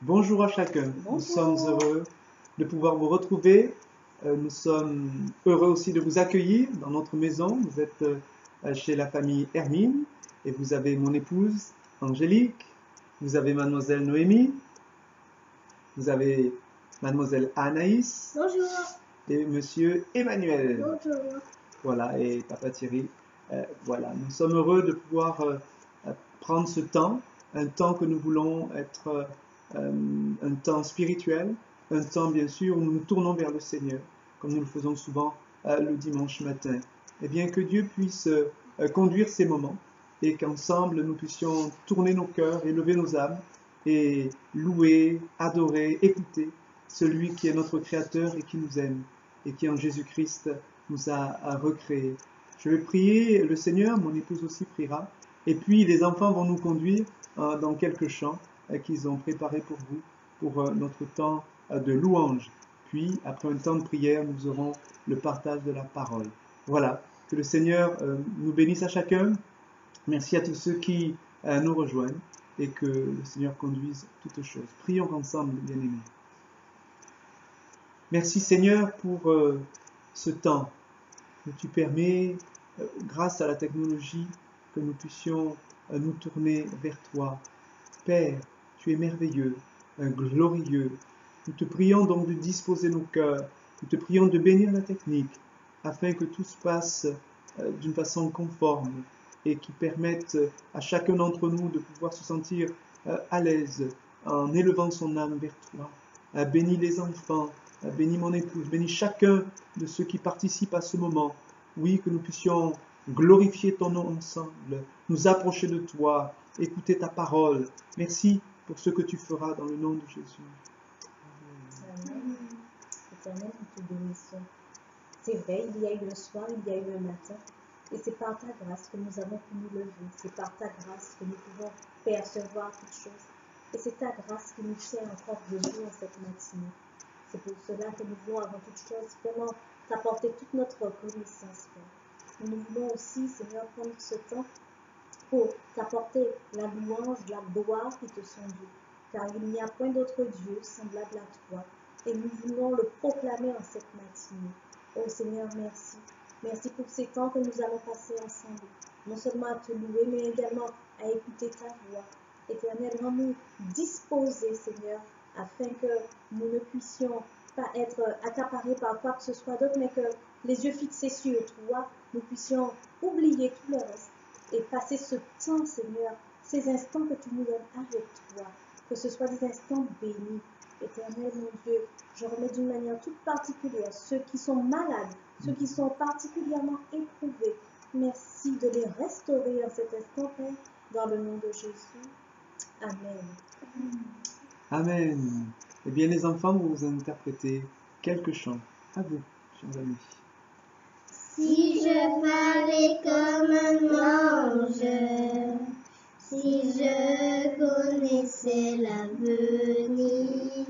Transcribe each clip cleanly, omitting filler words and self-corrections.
Bonjour à chacun. Bonjour. Nous sommes heureux de pouvoir vous retrouver. Nous sommes heureux aussi de vous accueillir dans notre maison. Vous êtes chez la famille Hermine et vous avez mon épouse Angélique, vous avez mademoiselle Noémie, vous avez mademoiselle Anaïs. Bonjour. Et monsieur Emmanuel. Bonjour. Voilà, et papa Thierry. Voilà, nous sommes heureux de pouvoir prendre ce temps, un temps que nous voulons être un temps spirituel, un temps bien sûr où nous nous tournons vers le Seigneur, comme nous le faisons souvent le dimanche matin. Et bien que Dieu puisse conduire ces moments et qu'ensemble nous puissions tourner nos cœurs, élever nos âmes et louer, adorer, écouter celui qui est notre Créateur et qui nous aime et qui en Jésus-Christ nous a recréés. Je vais prier le Seigneur, mon épouse aussi priera, et puis les enfants vont nous conduire dans quelques chants qu'ils ont préparés pour vous, pour notre temps de louange. Puis, après un temps de prière, nous aurons le partage de la parole. Voilà, que le Seigneur nous bénisse à chacun. Merci à tous ceux qui nous rejoignent et que le Seigneur conduise toutes choses. Prions ensemble, bien-aimés. Merci Seigneur pour ce temps que tu permets, grâce à la technologie, que nous puissions nous tourner vers toi. Père, tu es merveilleux, glorieux. Nous te prions donc de disposer nos cœurs, nous te prions de bénir la technique, afin que tout se passe d'une façon conforme et qui permette à chacun d'entre nous de pouvoir se sentir à l'aise en élevant son âme vers toi. Bénis les enfants, bénis mon épouse, bénis chacun de ceux qui participent à ce moment. Oui, que nous puissions glorifier ton nom ensemble, nous approcher de toi, écouter ta parole. Merci pour ce que tu feras dans le nom de Jésus. Amen. Éternel, nous te bénissons. C'est vrai, il y a eu le soir, il y a eu le matin. Et c'est par ta grâce que nous avons pu nous lever. C'est par ta grâce que nous pouvons percevoir toutes choses. Et c'est ta grâce qui nous tient encore debout en cette matinée. C'est pour cela que nous voulons avant toute chose vraiment t'apporter toute notre reconnaissance, Père. Mais nous voulons aussi, Seigneur, prendre ce temps pour t'apporter la louange, la gloire qui te sont dues. Car il n'y a point d'autre Dieu semblable à toi. Et nous voulons le proclamer en cette matinée. Oh Seigneur, merci. Merci pour ces temps que nous allons passer ensemble. Non seulement à te louer, mais également à écouter ta voix. Éternel, rends-nous disposés, Seigneur, afin que nous ne puissions pas être accaparés par quoi que ce soit d'autre, mais que les yeux fixés sur toi, nous puissions oublier tout le reste et passer ce temps, Seigneur, ces instants que tu nous donnes avec toi, que ce soit des instants bénis. Éternel, mon Dieu, je remets d'une manière toute particulière ceux qui sont malades, ceux qui sont particulièrement éprouvés. Merci de les restaurer en cet instant, Père, dans le nom de Jésus. Amen. Amen. Eh bien, les enfants, vous interprétez quelques chants. À vous, chers amis. Si je parlais comme un ange, si je connaissais l'avenir,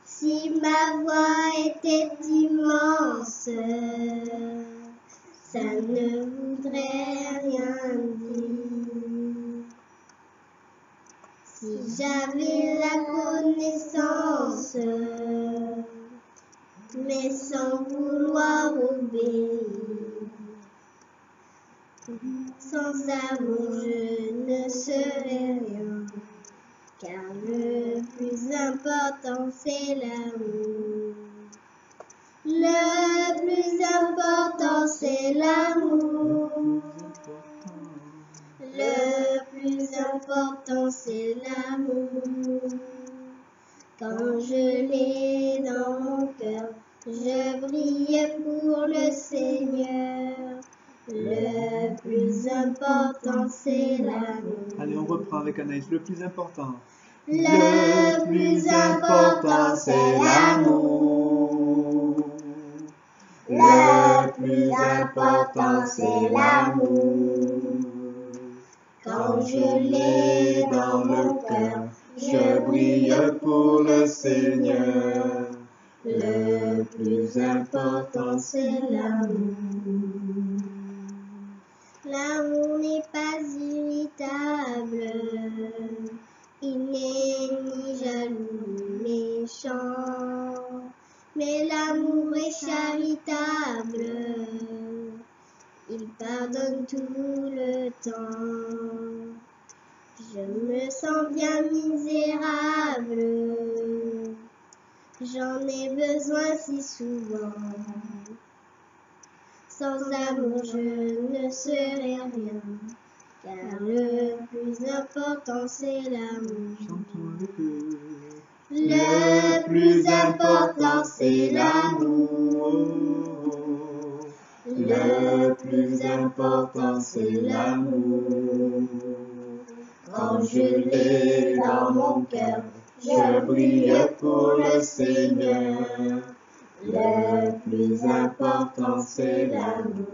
si ma voix était immense, ça ne voudrait rien dire. Si j'avais la connaissance, mais sans vouloir obéir, sans amour je ne serais rien, car le plus important c'est l'amour. Le plus important c'est l'amour. Le plus important c'est l'amour. Quand je l'ai dans mon cœur, je brille pour le Seigneur. Le plus important c'est l'amour. Allez, on reprend avec Anaïs. Le plus important. Le plus important c'est l'amour. Le plus important c'est l'amour. Quand je l'ai dans mon cœur, je brille pour le Seigneur. Le plus important c'est l'amour. L'amour n'est pas irritable, il n'est ni amour est charitable, il pardonne tout le temps. Je me sens bien misérable, j'en ai besoin si souvent. Sans amour je ne serais rien, car le plus important c'est l'amour. Chantons avec eux. Le plus important c'est l'amour. Le plus important c'est l'amour. Quand je l'ai dans mon cœur, je brille pour le Seigneur. Le plus important c'est l'amour.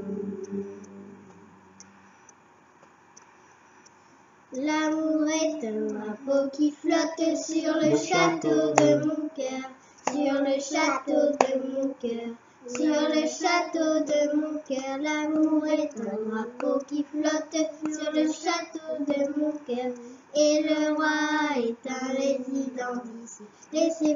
L'amour est un drapeau qui flotte sur le château de mon cœur, sur le château de mon cœur, sur le château de mon cœur. L'amour est un drapeau qui flotte sur le château de mon cœur. Et le roi est un résident d'ici. Laissez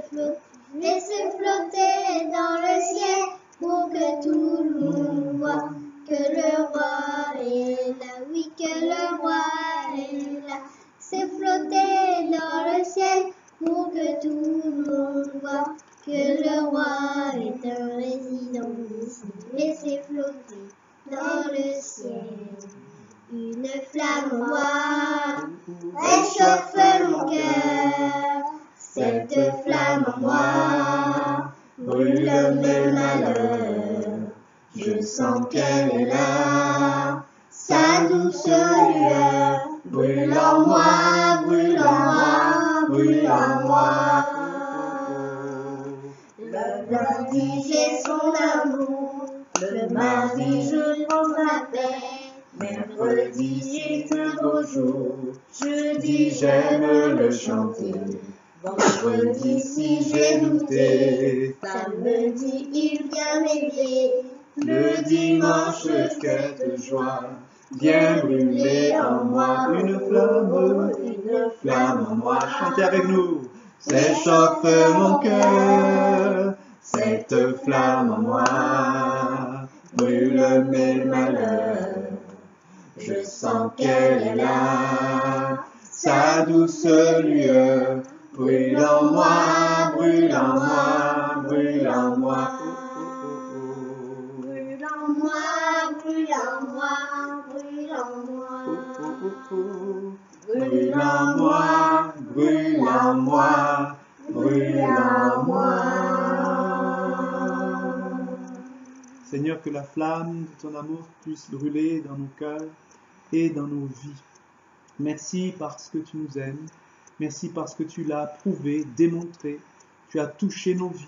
flotter dans le ciel pour que tout le monde voit que le roi est là. Oui, que le roi est là. C'est flotter dans le ciel pour que tout le monde voit que le roi est un résident d'ici. Laissez flotter dans le ciel. Une flamme noire réchauffe mon cœur. Cette flamme en moi brûle mes malheurs. Je sens qu'elle est là, sa douce lueur brûle en moi, brûle en moi, brûle en moi. Le lundi j'ai son amour, le mardi je prends sa paix. Mercredi est un beau jour, jeudi j'aime le chanter. Vendredi si j'ai douté, samedi il vient m'aider. Le dimanche quelle joie vient brûler en moi. Une flamme en moi. Chantez avec nous. S'échauffe mon cœur, cette flamme en moi brûle mes malheurs. Je sens qu'elle est là, sa douce lueur brûle en moi, brûle en moi, brûle en moi. Brûle en moi, brûle en moi, brûle en moi. Brûle en moi, brûle en moi, brûle en moi. Seigneur, que la flamme de ton amour puisse brûler dans nos cœurs et dans nos vies. Merci parce que tu nous aimes. Merci parce que tu l'as prouvé, démontré. Tu as touché nos vies,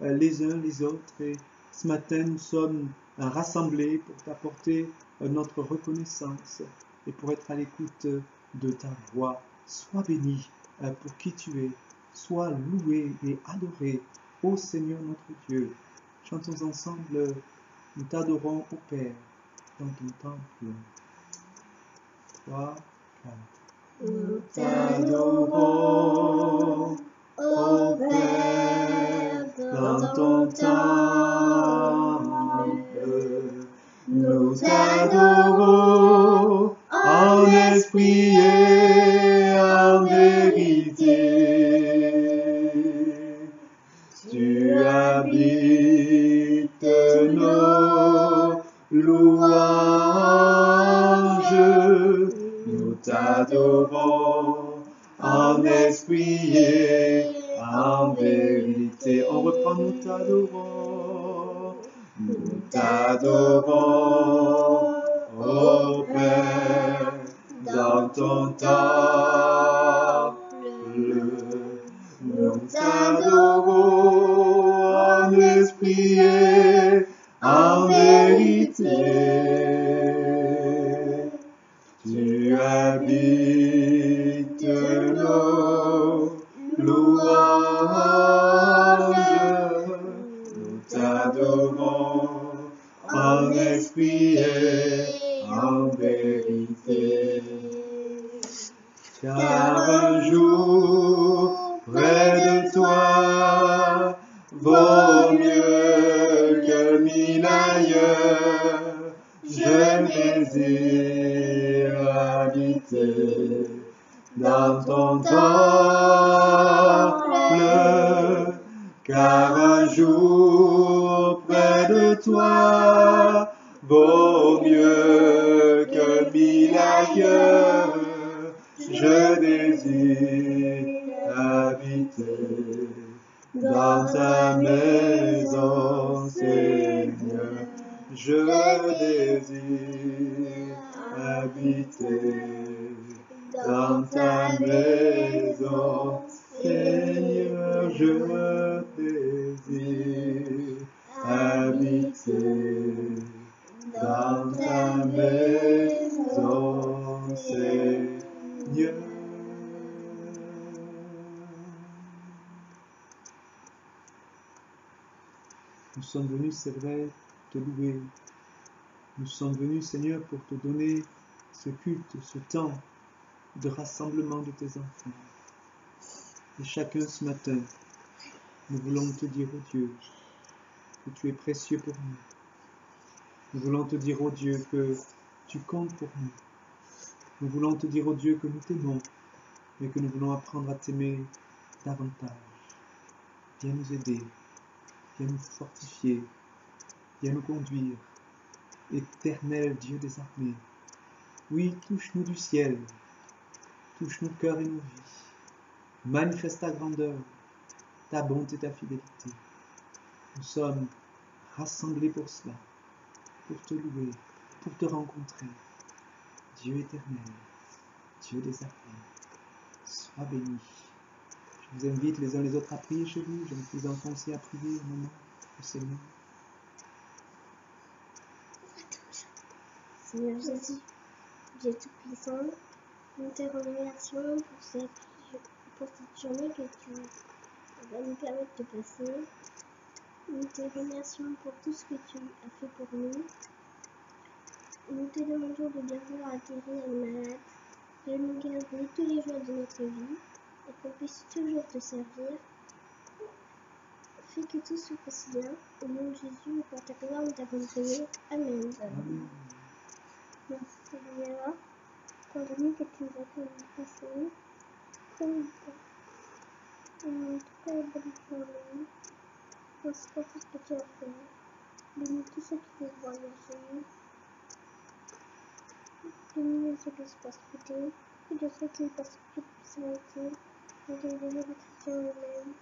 les uns les autres. Et ce matin, nous sommes rassemblés pour t'apporter notre reconnaissance et pour être à l'écoute de ta voix. Sois béni pour qui tu es. Sois loué et adoré, ô Seigneur notre Dieu. Chantons ensemble, nous t'adorons au Père dans ton temple. 3, 4. Nous t'adorons, ô Père, dans ton temple. Nous t'adorons en esprit et en vérité. Tu habites nos louanges. Nous t'adorons en esprit et en vérité. On reprend, nous t'adorons. Nous t'adorons, ô Père, dans ton temple. Nous t'adorons en esprit et en vérité. Tu habites nos louanges. Nous t'adorons en esprit et en vérité. désire habiter dans ton temple, car un jour près de toi vaut mieux que 1000 ailleurs. Je désire habiter dans ta maison, Seigneur. Je désire habiter dans ta maison, Seigneur. Je désire habiter dans ta maison, Seigneur. Nous sommes venus, c'est vrai, te louer. Nous sommes venus, Seigneur, pour te donner ce culte, ce temps de rassemblement de tes enfants. Et chacun ce matin, nous voulons te dire, oh Dieu, que tu es précieux pour nous. Nous voulons te dire, oh Dieu, que tu comptes pour nous. Nous voulons te dire, oh Dieu, que nous t'aimons et que nous voulons apprendre à t'aimer davantage. Viens nous aider, viens nous fortifier, viens nous conduire. Éternel Dieu des armées, oui, touche-nous du ciel, touche nos cœurs et nos vies. Manifeste ta grandeur, ta bonté, ta fidélité. Nous sommes rassemblés pour cela, pour te louer, pour te rencontrer. Dieu éternel, Dieu des armées, sois béni. Je vous invite les uns les autres à prier chez vous. J'invite les enfants aussi à prier au moment du Seigneur. Seigneur Jésus, Dieu Tout-Puissant, nous te remercions pour cette journée que tu vas nous permettre de passer. Nous te remercions pour tout ce que tu as fait pour nous. Nous te demandons de bien vouloir guérir les malades, de nous garder tous les jours de notre vie et qu'on puisse toujours te servir. Fais que tout se passe bien. Au nom de Jésus, et pour ta gloire, nous t'avons prié. Amen. Amen. Merci Seigneur, pour la nuit que tu nous as fait passer. Comme une très belle journée. Merci pour tout ce que tu as fait. Bénis tous ceux qui nous voient aujourd'hui. Bénis ceux qui se passent côté. Et de ceux qui passent toute personnalité. Et de les chrétiens eux-mêmes.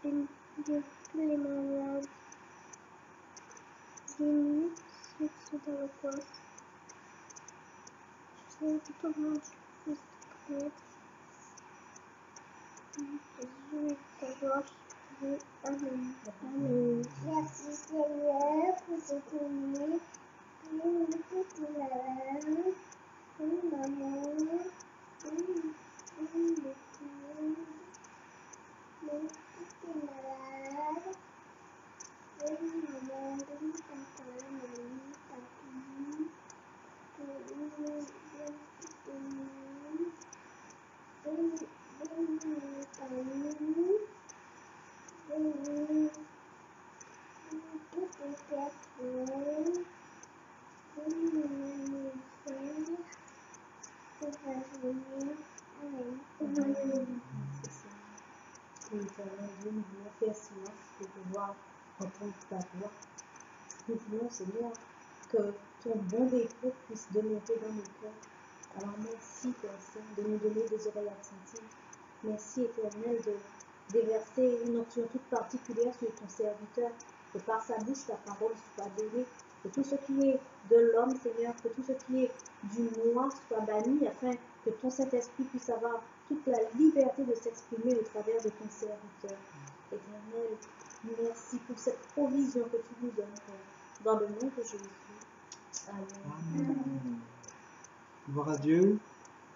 Bénis tous les malades. Bénis ceux qui sont dans le poste. Que tout le monde puisse te connaître. Jésus est ta gloire. Amen. Amen. Merci Seigneur pour cette nuit. Nous tous les malades. Oui, maman. Oui, les filles. Nous tous les malades. Oui, maman. Oui, papa. Maman. Papi. Nous voulons faire silence pour pouvoir entendre ta voix. Nous voulons, Seigneur, que ton bon dépôt puisse demeurer dans nos cœurs. Alors merci, Père Saint, de nous donner des oreilles attentives. Merci, Éternel, de déverser une onction toute particulière sur ton serviteur, que par sa bouche ta parole soit donnée, que tout ce qui est de l'homme, Seigneur, que tout ce qui est du moi soit banni, afin que ton Saint-Esprit puisse avoir toute la liberté de s'exprimer au travers de ton serviteur. Éternel, merci pour cette provision que tu nous donnes, Père, dans le nom de Jésus. Amen. Amen. Gloire à Dieu.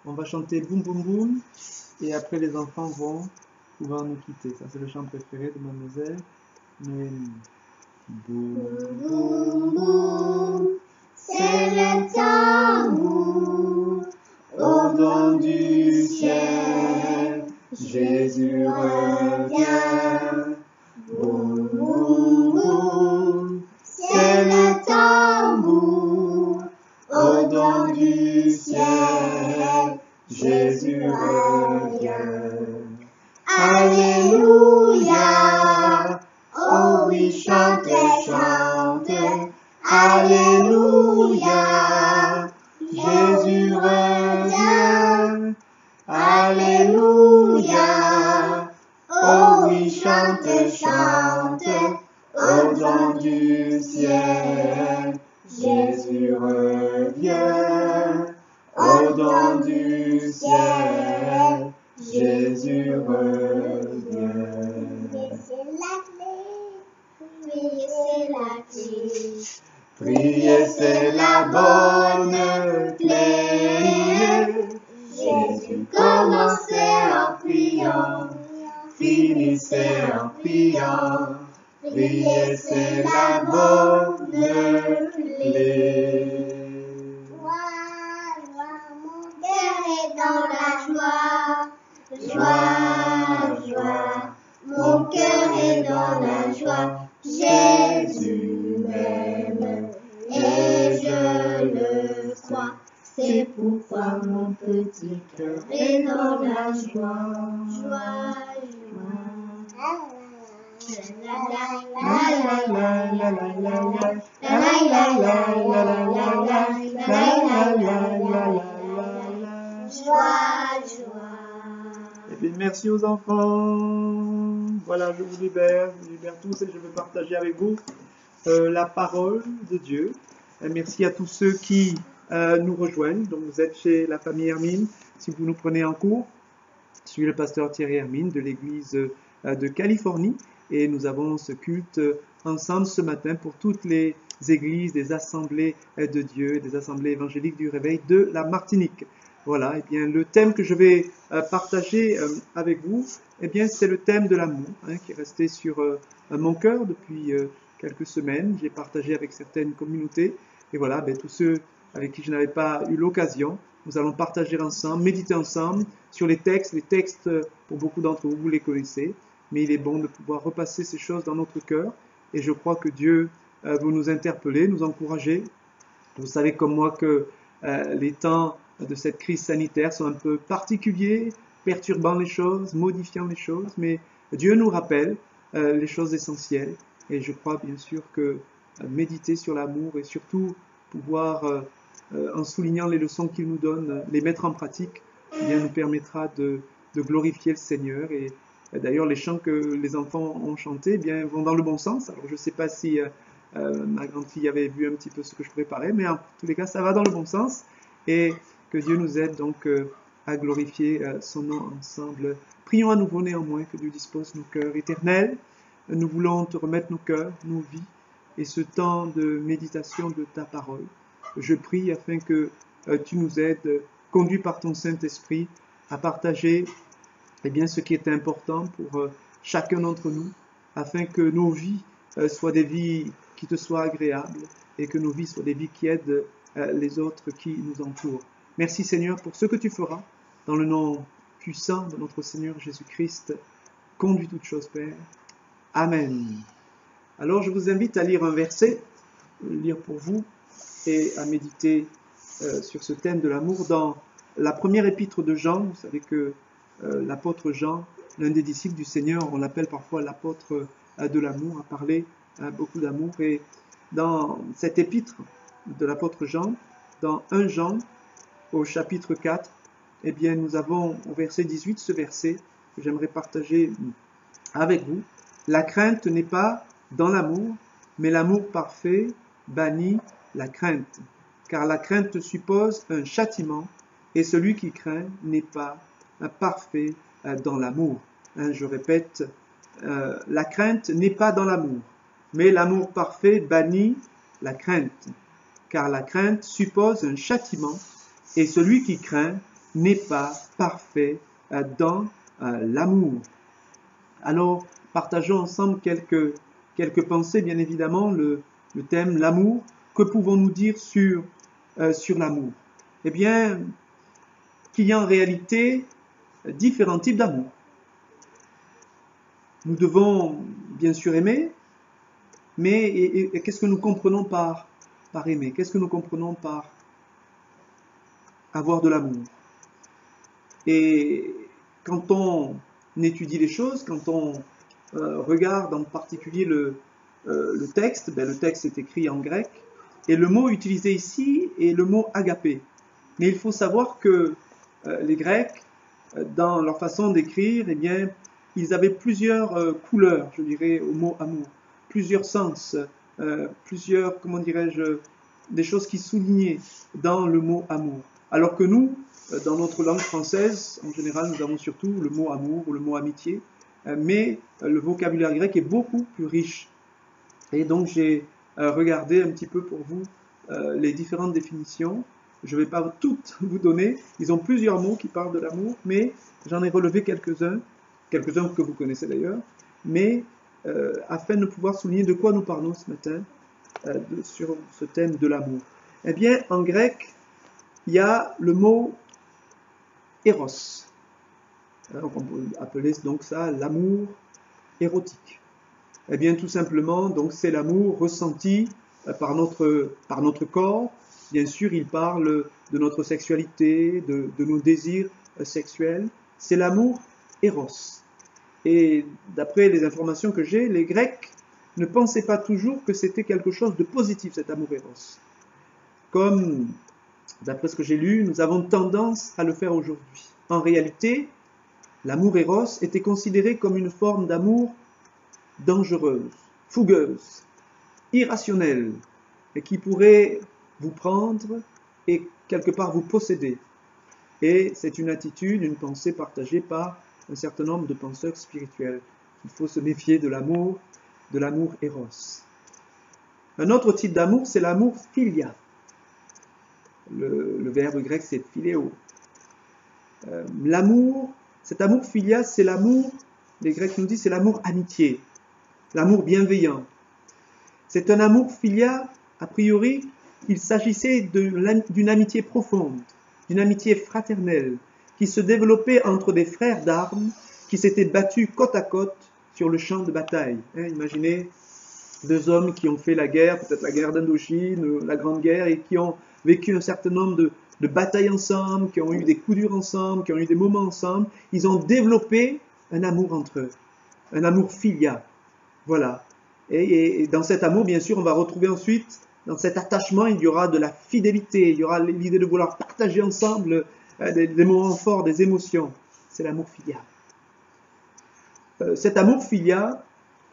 On va chanter Boum Boum Boum et après les enfants vont pouvoir nous quitter. Ça c'est le chant préféré de Mademoiselle Noémie. Boum Boum boum, c'est le tambour. Au don du ciel, Jésus revient. Boum boum boum, c'est le tambour. Au Alléluia. Oh oui, chante, chante, au don du ciel. Jésus revient, au don du ciel. Jésus revient. Priez, c'est la clé. Priez, c'est la bonne clé. Jésus commençait en priant, finissait en priant. Priez, c'est la bonne clé. Joie, joie, mon cœur est dans la joie. Joie, joie, mon cœur est dans la joie. Jésus m'aime et je le crois. C'est pourquoi mon petit cœur est dans la joie. Joie, Eh bien, merci aux enfants. Voilà, je vous libère tous et je vais partager avec vous la parole de Dieu. Et merci à tous ceux qui nous rejoignent. Donc, vous êtes chez la famille Hermine. Si vous nous prenez en cours, je suis le pasteur Thierry Hermine de l'église de Californie. Et nous avons ce culte ensemble ce matin pour toutes les églises, des assemblées de Dieu, des assemblées évangéliques du réveil de la Martinique. Voilà, et bien le thème que je vais partager avec vous, eh bien c'est le thème de l'amour, qui est resté sur mon cœur depuis quelques semaines. J'ai partagé avec certaines communautés, et voilà, tous ceux avec qui je n'avais pas eu l'occasion, nous allons partager ensemble, méditer ensemble sur les textes. Les textes, pour beaucoup d'entre vous, vous les connaissez, mais il est bon de pouvoir repasser ces choses dans notre cœur, et je crois que Dieu veut nous interpeller, nous encourager. Vous savez comme moi que les temps de cette crise sanitaire sont un peu particuliers, perturbant les choses, modifiant les choses, mais Dieu nous rappelle les choses essentielles, et je crois bien sûr que méditer sur l'amour et surtout pouvoir, en soulignant les leçons qu'il nous donne, les mettre en pratique, eh bien, nous permettra de glorifier le Seigneur. Et d'ailleurs, les chants que les enfants ont chantés, eh bien, vont dans le bon sens. Alors, je ne sais pas si ma grande fille avait vu un petit peu ce que je préparais, mais en tous les cas, ça va dans le bon sens. Et que Dieu nous aide donc à glorifier son nom ensemble. Prions à nouveau néanmoins que Dieu dispose nos cœurs éternels. Nous voulons te remettre nos cœurs, nos vies, et ce temps de méditation de ta parole. Je prie afin que tu nous aides, conduit par ton Saint-Esprit, à partager bien, ce qui est important pour chacun d'entre nous, afin que nos vies soient des vies qui te soient agréables, et que nos vies soient des vies qui aident les autres qui nous entourent. Merci Seigneur pour ce que tu feras, dans le nom puissant de notre Seigneur Jésus-Christ. Conduis toutes choses, Père. Amen. Alors je vous invite à lire un verset, lire pour vous, et à méditer sur ce thème de l'amour dans la première épître de Jean. Vous savez que l'apôtre Jean, l'un des disciples du Seigneur, on l'appelle parfois l'apôtre de l'amour, a parlé beaucoup d'amour. Et dans cette épître de l'apôtre Jean, dans 1 Jean, au chapitre 4, eh bien, nous avons au verset 18 ce verset que j'aimerais partager avec vous. La crainte n'est pas dans l'amour, mais l'amour parfait bannit la crainte, car la crainte suppose un châtiment, et celui qui craint n'est pas parfait dans l'amour. Je répète, la crainte n'est pas dans l'amour, mais l'amour parfait bannit la crainte, car la crainte suppose un châtiment, et celui qui craint n'est pas parfait dans l'amour. Alors, partageons ensemble quelques pensées, bien évidemment, le thème l'amour. Que pouvons-nous dire sur l'amour? Eh bien, qu'il y a en réalité différents types d'amour. Nous devons bien sûr aimer, mais et qu'est-ce que nous comprenons par aimer? Qu'est-ce que nous comprenons par avoir de l'amour? Et quand on étudie les choses, quand on regarde en particulier le texte, le texte est écrit en grec, et le mot utilisé ici est le mot agapé. Mais il faut savoir que les Grecs dans leur façon d'écrire, eh bien, ils avaient plusieurs couleurs, je dirais, au mot amour, plusieurs sens, plusieurs, comment dirais-je, des choses qui soulignaient dans le mot amour. Alors que nous, dans notre langue française, en général, nous avons surtout le mot amour ou le mot amitié, mais le vocabulaire grec est beaucoup plus riche. Et donc j'ai regardé un petit peu pour vous les différentes définitions. Je ne vais pas toutes vous donner. Ils ont plusieurs mots qui parlent de l'amour, mais j'en ai relevé quelques-uns que vous connaissez d'ailleurs, mais afin de pouvoir souligner de quoi nous parlons ce matin sur ce thème de l'amour. Eh bien, en grec, il y a le mot éros. Alors, on peut appeler donc ça l'amour érotique. Eh bien, tout simplement, donc c'est l'amour ressenti par notre corps. Bien sûr, il parle de notre sexualité, de nos désirs sexuels. C'est l'amour éros. Et d'après les informations que j'ai, les Grecs ne pensaient pas toujours que c'était quelque chose de positif, cet amour éros. Comme, d'après ce que j'ai lu, nous avons tendance à le faire aujourd'hui. En réalité, l'amour éros était considéré comme une forme d'amour dangereuse, fougueuse, irrationnelle, et qui pourrait vous prendre et quelque part vous posséder. Et c'est une attitude, une pensée partagée par un certain nombre de penseurs spirituels. Il faut se méfier de l'amour éros. Un autre type d'amour, c'est l'amour philia. Le verbe grec, c'est philéo. Cet amour philia, c'est l'amour, les Grecs nous disent, c'est l'amour amitié, l'amour bienveillant. C'est un amour philia, a priori, il s'agissait d'une amitié profonde, d'une amitié fraternelle, qui se développait entre des frères d'armes qui s'étaient battus côte à côte sur le champ de bataille. Imaginez deux hommes qui ont fait la guerre, peut-être la guerre d'Indochine, la Grande Guerre, et qui ont vécu un certain nombre de batailles ensemble, qui ont eu des coups durs ensemble, qui ont eu des moments ensemble. Ils ont développé un amour entre eux, un amour philia. Voilà. Et dans cet amour, bien sûr, on va retrouver ensuite, dans cet attachement, il y aura de la fidélité, il y aura l'idée de vouloir partager ensemble des moments forts, des émotions. C'est l'amour philia. Cet amour philia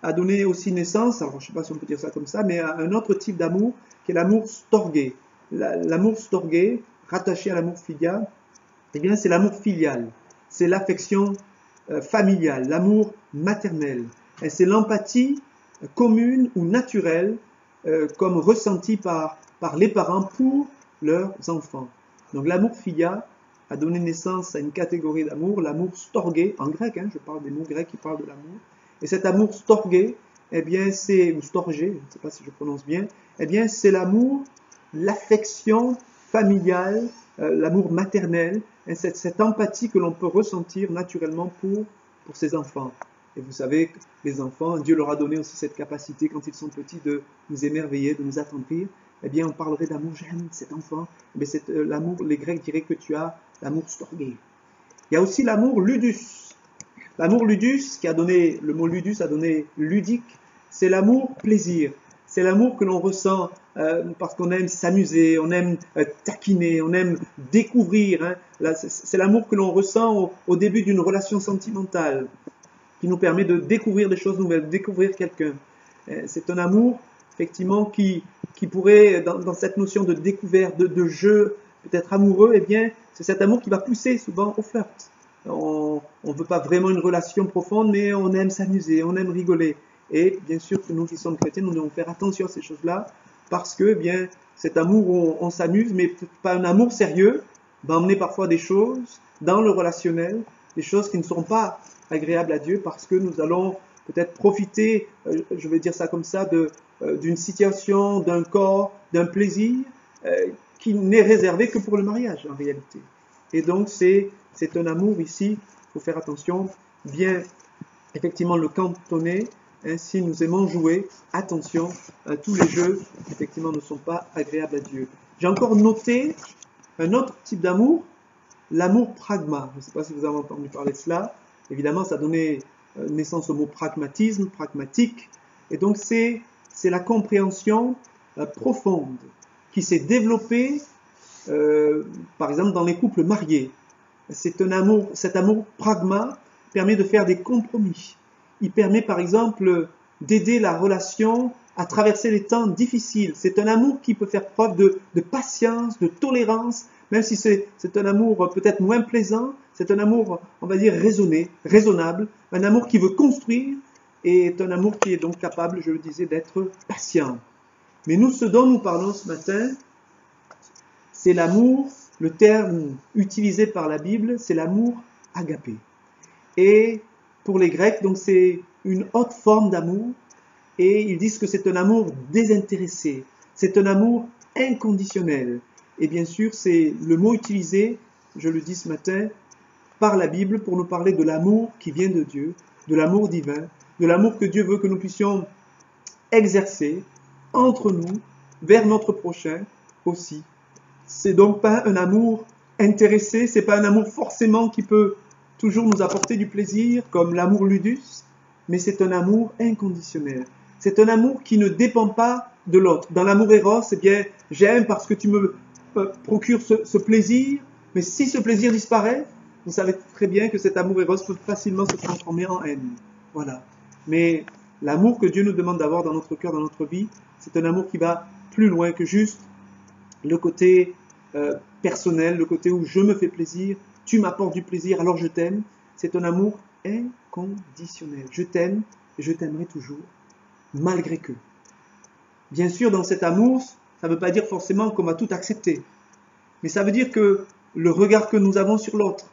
a donné aussi naissance, alors je ne sais pas si on peut dire ça comme ça, mais à un autre type d'amour qui est l'amour storgé. L'amour storgé, rattaché à l'amour philia, eh bien c'est l'amour filial. C'est l'affection familiale, l'amour maternel. Et c'est l'empathie commune ou naturelle comme ressentie par les parents pour leurs enfants. Donc l'amour philia a donné naissance à une catégorie d'amour, l'amour storgé, en grec, je parle des mots grecs qui parlent de l'amour. Et cet amour storgé, eh bien ou storgé, je ne sais pas si je prononce bien, eh bien c'est l'amour, l'affection familiale, l'amour maternel, et cette empathie que l'on peut ressentir naturellement pour ses enfants. Et vous savez, les enfants, Dieu leur a donné aussi cette capacité, quand ils sont petits, de nous émerveiller, de nous attendrir. Eh bien, on parlerait d'amour, j'aime cet enfant. Mais c'est l'amour, les Grecs diraient que tu as l'amour storgé. Il y a aussi l'amour ludus. L'amour ludus, le mot ludus a donné ludique, c'est l'amour plaisir. C'est l'amour que l'on ressent parce qu'on aime s'amuser, on aime taquiner, on aime découvrir. C'est l'amour que l'on ressent au début d'une relation sentimentale, qui nous permet de découvrir des choses nouvelles, de découvrir quelqu'un. C'est un amour, effectivement, qui pourrait, dans cette notion de découverte, de jeu, peut-être amoureux, eh bien, c'est cet amour qui va pousser souvent au flirt. On ne veut pas vraiment une relation profonde, mais on aime s'amuser, on aime rigoler. Et bien sûr que nous qui sommes chrétiens, nous devons faire attention à ces choses-là, parce que bien cet amour où on s'amuse, mais peut-être pas un amour sérieux, va emmener parfois des choses dans le relationnel, des choses qui ne sont pas agréables à Dieu, parce que nous allons peut-être profiter, je vais dire ça comme ça, d'une situation, d'un corps, d'un plaisir qui n'est réservé que pour le mariage en réalité. Et donc c'est un amour ici, il faut faire attention, bien effectivement le cantonner. Si nous aimons jouer, attention, tous les jeux, effectivement, ne sont pas agréables à Dieu. J'ai encore noté un autre type d'amour, l'amour pragma. Je ne sais pas si vous avez entendu parler de cela. Évidemment, ça a donné naissance au mot pragmatisme, pragmatique. Et donc, c'est la compréhension profonde qui s'est développée, par exemple, dans les couples mariés. C'est un amour, cet amour pragma permet de faire des compromis. Il permet par exemple d'aider la relation à traverser les temps difficiles. C'est un amour qui peut faire preuve de patience, de tolérance, même si c'est un amour peut-être moins plaisant, c'est un amour, on va dire, raisonné, raisonnable, un amour qui veut construire et est un amour qui est donc capable, je le disais, d'être patient. Mais nous, ce dont nous parlons ce matin, c'est l'amour, le terme utilisé par la Bible, c'est l'amour agapé. Et pour les Grecs, donc c'est une haute forme d'amour, et ils disent que c'est un amour désintéressé, c'est un amour inconditionnel. Et bien sûr, c'est le mot utilisé, je le dis ce matin, par la Bible pour nous parler de l'amour qui vient de Dieu, de l'amour divin, de l'amour que Dieu veut que nous puissions exercer entre nous, vers notre prochain aussi. C'est donc pas un amour intéressé, c'est pas un amour forcément qui peut toujours nous apporter du plaisir, comme l'amour ludus, mais c'est un amour inconditionnel. C'est un amour qui ne dépend pas de l'autre. Dans l'amour éros, eh bien, j'aime parce que tu me procures ce plaisir, mais si ce plaisir disparaît, vous savez très bien que cet amour éros peut facilement se transformer en haine. Voilà. Mais l'amour que Dieu nous demande d'avoir dans notre cœur, dans notre vie, c'est un amour qui va plus loin que juste le côté personnel, le côté où je me fais plaisir, tu m'apportes du plaisir, alors je t'aime. C'est un amour inconditionnel. Je t'aime et je t'aimerai toujours, malgré que. Bien sûr, dans cet amour, ça ne veut pas dire forcément qu'on va tout accepter. Mais ça veut dire que le regard que nous avons sur l'autre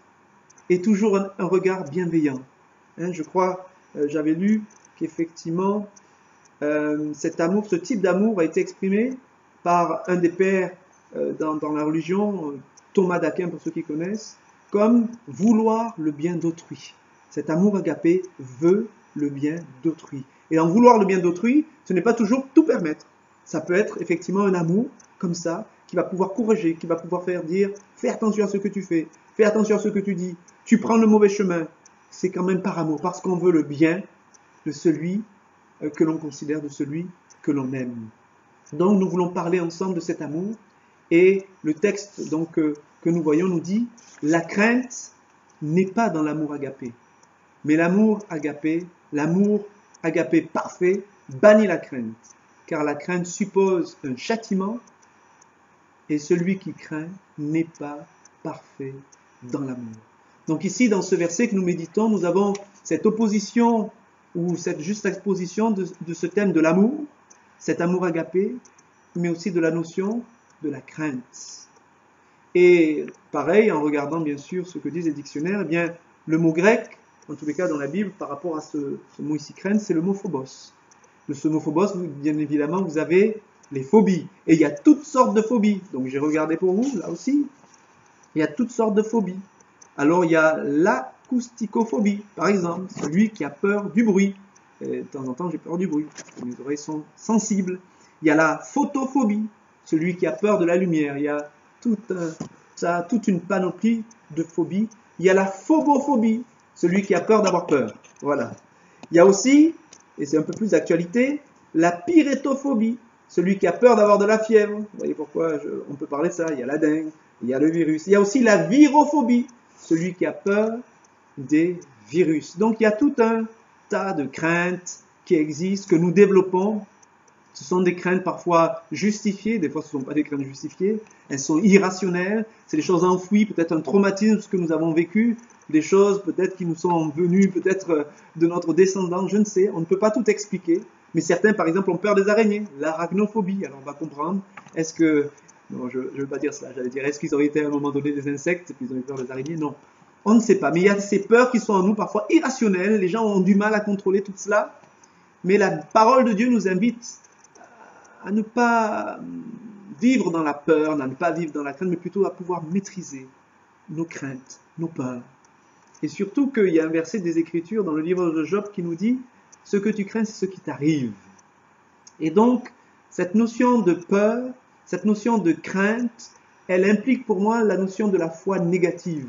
est toujours un regard bienveillant. Je crois, j'avais lu qu'effectivement, cet amour, ce type d'amour a été exprimé par un des pères dans la religion, Thomas d'Aquin pour ceux qui connaissent, comme vouloir le bien d'autrui. Cet amour agapé veut le bien d'autrui. Et en vouloir le bien d'autrui, ce n'est pas toujours tout permettre. Ça peut être effectivement un amour comme ça, qui va pouvoir corriger, qui va pouvoir faire dire, fais attention à ce que tu fais, fais attention à ce que tu dis, tu prends le mauvais chemin. C'est quand même par amour, parce qu'on veut le bien de celui que l'on considère, de celui que l'on aime. Donc nous voulons parler ensemble de cet amour, et le texte donc que nous voyons nous dit, la crainte n'est pas dans l'amour agapé, mais l'amour agapé parfait, bannit la crainte, car la crainte suppose un châtiment, et celui qui craint n'est pas parfait dans l'amour. Donc ici, dans ce verset que nous méditons, nous avons cette opposition, ou cette juste exposition de ce thème de l'amour, cet amour agapé, mais aussi de la notion de la crainte. Et pareil, en regardant bien sûr ce que disent les dictionnaires, eh bien, le mot grec, en tous les cas dans la Bible, par rapport à ce mot ici crainte, c'est le mot phobos. De ce mot phobos, bien évidemment, vous avez les phobies. Et il y a toutes sortes de phobies. Donc j'ai regardé pour vous, là aussi. Il y a toutes sortes de phobies. Alors il y a l'acousticophobie, par exemple, celui qui a peur du bruit. Et de temps en temps, j'ai peur du bruit, parce que mes oreilles sont sensibles. Il y a la photophobie, celui qui a peur de la lumière. Il y a toute une panoplie de phobies. Il y a la phobophobie, celui qui a peur d'avoir peur. Voilà. Il y a aussi, et c'est un peu plus d'actualité, la pyrétophobie, celui qui a peur d'avoir de la fièvre. Vous voyez pourquoi on peut parler de ça. Il y a la dengue, il y a le virus. Il y a aussi la virophobie, celui qui a peur des virus. Donc il y a tout un tas de craintes qui existent, que nous développons. Ce sont des craintes parfois justifiées, des fois ce ne sont pas des craintes justifiées, elles sont irrationnelles, c'est des choses enfouies, peut-être un traumatisme, ce que nous avons vécu, des choses peut-être qui nous sont venues peut-être de notre descendant, je ne sais, on ne peut pas tout expliquer, mais certains par exemple ont peur des araignées, l'arachnophobie, alors on va comprendre, est-ce que, non je ne veux pas dire ça, j'allais dire est-ce qu'ils auraient été à un moment donné des insectes et puis ils ont eu peur des araignées, non, on ne sait pas, mais il y a ces peurs qui sont en nous parfois irrationnelles, les gens ont du mal à contrôler tout cela, mais la parole de Dieu nous invite à ne pas vivre dans la peur, à ne pas vivre dans la crainte, mais plutôt à pouvoir maîtriser nos craintes, nos peurs. Et surtout qu'il y a un verset des Écritures dans le livre de Job qui nous dit « Ce que tu crains, c'est ce qui t'arrive ». Et donc, cette notion de peur, cette notion de crainte, elle implique pour moi la notion de la foi négative.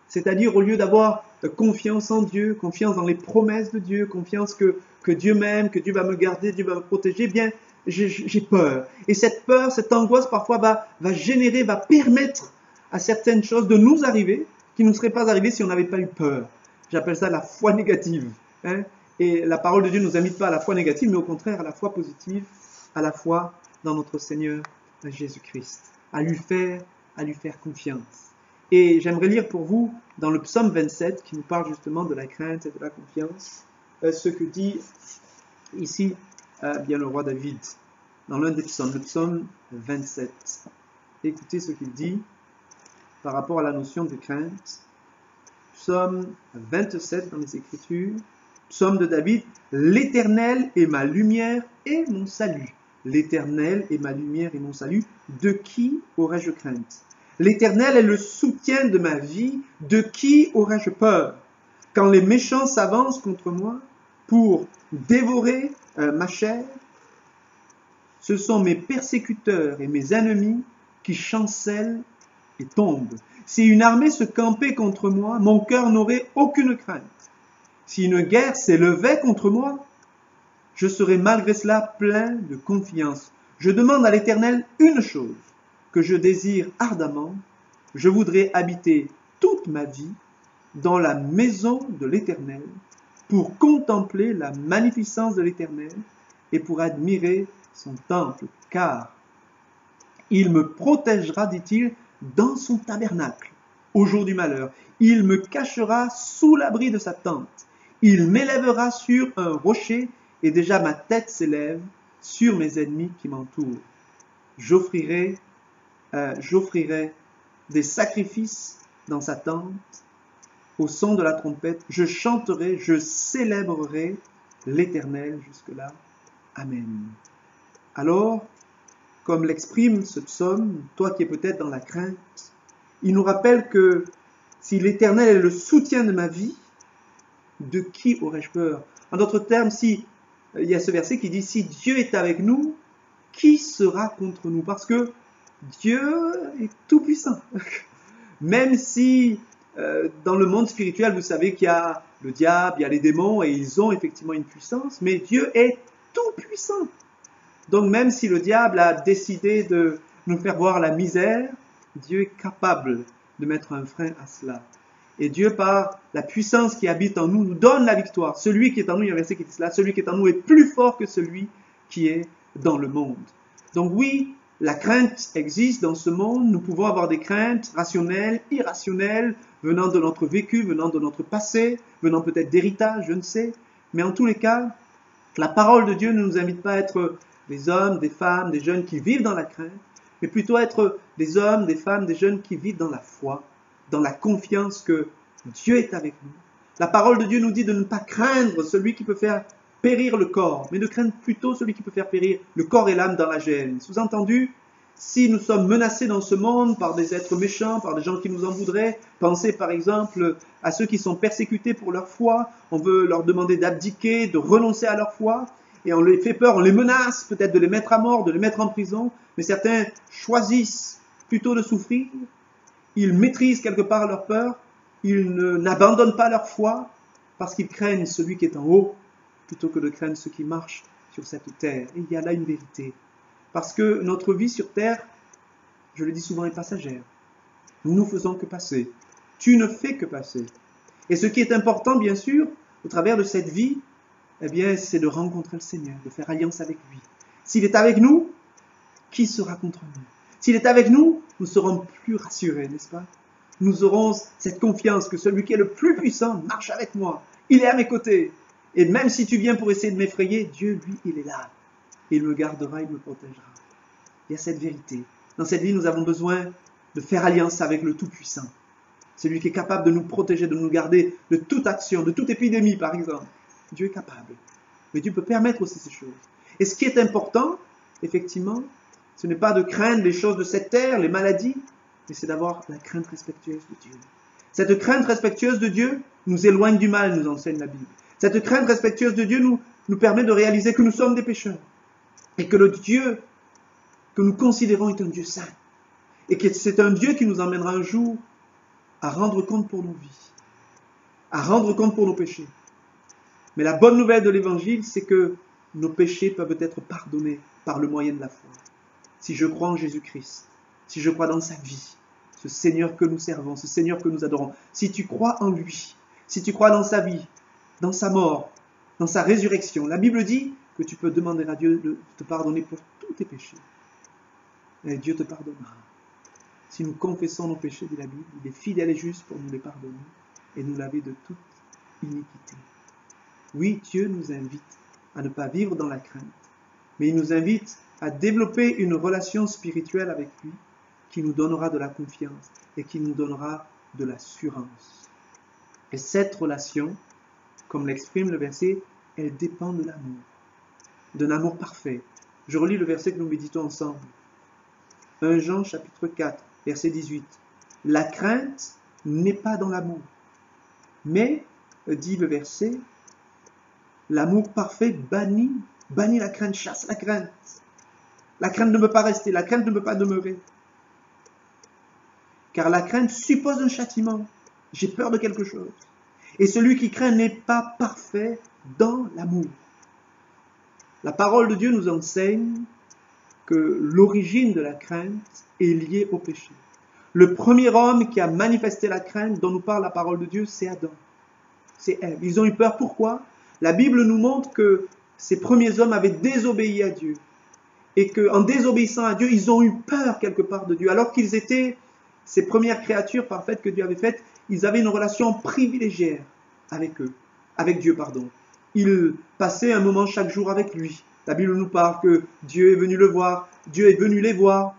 C'est-à-dire, au lieu d'avoir confiance en Dieu, confiance dans les promesses de Dieu, confiance que Dieu m'aime, que Dieu va me garder, Dieu va me protéger, eh bien, j'ai peur. Et cette peur, cette angoisse, parfois va générer, va permettre à certaines choses de nous arriver qui ne nous serait pas arrivé si on n'avait pas eu peur. J'appelle ça la foi négative. Hein? Et la parole de Dieu ne nous invite pas à la foi négative, mais au contraire à la foi positive, à la foi dans notre Seigneur Jésus-Christ, à lui faire confiance. Et j'aimerais lire pour vous dans le psaume 27, qui nous parle justement de la crainte et de la confiance, ce que dit ici bien le roi David, dans l'un des psaumes, le psaume 27. Écoutez ce qu'il dit par rapport à la notion de crainte. Psaume 27 dans les Écritures, psaume de David, « L'Éternel est ma lumière et mon salut. L'Éternel est ma lumière et mon salut. De qui aurais-je crainte? L'Éternel est le soutien de ma vie. De qui aurais-je peur? Quand les méchants s'avancent contre moi pour dévorer ma chair, ce sont mes persécuteurs et mes ennemis qui chancellent et tombent. Si une armée se campait contre moi, mon cœur n'aurait aucune crainte. Si une guerre s'élevait contre moi, je serais malgré cela plein de confiance. Je demande à l'Éternel une chose que je désire ardemment. Je voudrais habiter toute ma vie dans la maison de l'Éternel pour contempler la magnificence de l'Éternel et pour admirer son temple, car il me protégera, dit-il, dans son tabernacle au jour du malheur. Il me cachera sous l'abri de sa tente. Il m'élèvera sur un rocher et déjà ma tête s'élève sur mes ennemis qui m'entourent. J'offrirai des sacrifices dans sa tente au son de la trompette. Je chanterai, je célébrerai l'Éternel jusque-là. Amen. Alors, comme l'exprime ce psaume, toi qui es peut-être dans la crainte, il nous rappelle que si l'Éternel est le soutien de ma vie, de qui aurais-je peur? En d'autres termes, il y a ce verset qui dit, si Dieu est avec nous, qui sera contre nous? Parce que Dieu est tout puissant. Même si dans le monde spirituel, vous savez qu'il y a le diable, il y a les démons, et ils ont effectivement une puissance, mais Dieu est tout puissant. Donc même si le diable a décidé de nous faire voir la misère, Dieu est capable de mettre un frein à cela. Et Dieu, par la puissance qui habite en nous, nous donne la victoire. Celui qui est en nous, il y a un verset qui dit cela, celui qui est en nous est plus fort que celui qui est dans le monde. Donc oui, la crainte existe dans ce monde. Nous pouvons avoir des craintes rationnelles, irrationnelles, venant de notre vécu, venant de notre passé, venant peut-être d'héritage, je ne sais. Mais en tous les cas, la parole de Dieu ne nous invite pas à être des hommes, des femmes, des jeunes qui vivent dans la crainte, mais plutôt à être des hommes, des femmes, des jeunes qui vivent dans la foi, dans la confiance que Dieu est avec nous. La parole de Dieu nous dit de ne pas craindre celui qui peut faire périr le corps, mais de craindre plutôt celui qui peut faire périr le corps et l'âme dans la géhenne. Sous-entendu, si nous sommes menacés dans ce monde par des êtres méchants, par des gens qui nous en voudraient, pensez par exemple à ceux qui sont persécutés pour leur foi, on veut leur demander d'abdiquer, de renoncer à leur foi, et on les fait peur, on les menace peut-être de les mettre à mort, de les mettre en prison, mais certains choisissent plutôt de souffrir, ils maîtrisent quelque part leur peur, ils n'abandonnent pas leur foi, parce qu'ils craignent celui qui est en haut, plutôt que de craindre ceux qui marchent sur cette terre. Et il y a là une vérité. Parce que notre vie sur terre, je le dis souvent, est passagère. Nous ne faisons que passer. Tu ne fais que passer. Et ce qui est important, bien sûr, au travers de cette vie, eh bien, c'est de rencontrer le Seigneur, de faire alliance avec lui. S'il est avec nous, qui sera contre nous? S'il est avec nous, nous serons plus rassurés, n'est-ce pas? Nous aurons cette confiance que celui qui est le plus puissant marche avec moi. Il est à mes côtés. Et même si tu viens pour essayer de m'effrayer, Dieu, lui, il est là. Il me gardera, il me protégera. Il y a cette vérité. Dans cette vie, nous avons besoin de faire alliance avec le Tout-Puissant. Celui qui est capable de nous protéger, de nous garder de toute action, de toute épidémie, par exemple. Dieu est capable. Mais Dieu peut permettre aussi ces choses. Et ce qui est important, effectivement, ce n'est pas de craindre les choses de cette terre, les maladies, mais c'est d'avoir la crainte respectueuse de Dieu. Cette crainte respectueuse de Dieu nous éloigne du mal, nous enseigne la Bible. Cette crainte respectueuse de Dieu nous permet de réaliser que nous sommes des pécheurs. Et que le Dieu que nous considérons est un Dieu saint. Et que c'est un Dieu qui nous emmènera un jour à rendre compte pour nos vies. À rendre compte pour nos péchés. Mais la bonne nouvelle de l'Évangile, c'est que nos péchés peuvent être pardonnés par le moyen de la foi. Si je crois en Jésus-Christ, si je crois dans sa vie, ce Seigneur que nous servons, ce Seigneur que nous adorons, si tu crois en lui, si tu crois dans sa vie, dans sa mort, dans sa résurrection, la Bible dit que tu peux demander à Dieu de te pardonner pour tous tes péchés. Et Dieu te pardonnera. Si nous confessons nos péchés, dit la Bible, il est fidèle et juste pour nous les pardonner et nous laver de toute iniquité. Oui, Dieu nous invite à ne pas vivre dans la crainte, mais il nous invite à développer une relation spirituelle avec lui qui nous donnera de la confiance et qui nous donnera de l'assurance. Et cette relation, comme l'exprime le verset, elle dépend de l'amour, d'un amour parfait. Je relis le verset que nous méditons ensemble. 1 Jean chapitre 4, verset 18. La crainte n'est pas dans l'amour, mais, dit le verset, l'amour parfait bannit la crainte, chasse la crainte. La crainte ne peut pas rester, la crainte ne peut pas demeurer. Car la crainte suppose un châtiment. J'ai peur de quelque chose. Et celui qui craint n'est pas parfait dans l'amour. La parole de Dieu nous enseigne que l'origine de la crainte est liée au péché. Le premier homme qui a manifesté la crainte dont nous parle la parole de Dieu, c'est Adam. C'est Ève. Ils ont eu peur. Pourquoi? La Bible nous montre que ces premiers hommes avaient désobéi à Dieu. Et qu'en désobéissant à Dieu, ils ont eu peur quelque part de Dieu. Alors qu'ils étaient ces premières créatures parfaites que Dieu avait faites, ils avaient une relation privilégiée avec eux, avec Dieu, pardon. Ils passaient un moment chaque jour avec lui. La Bible nous parle que Dieu est venu le voir, Dieu est venu les voir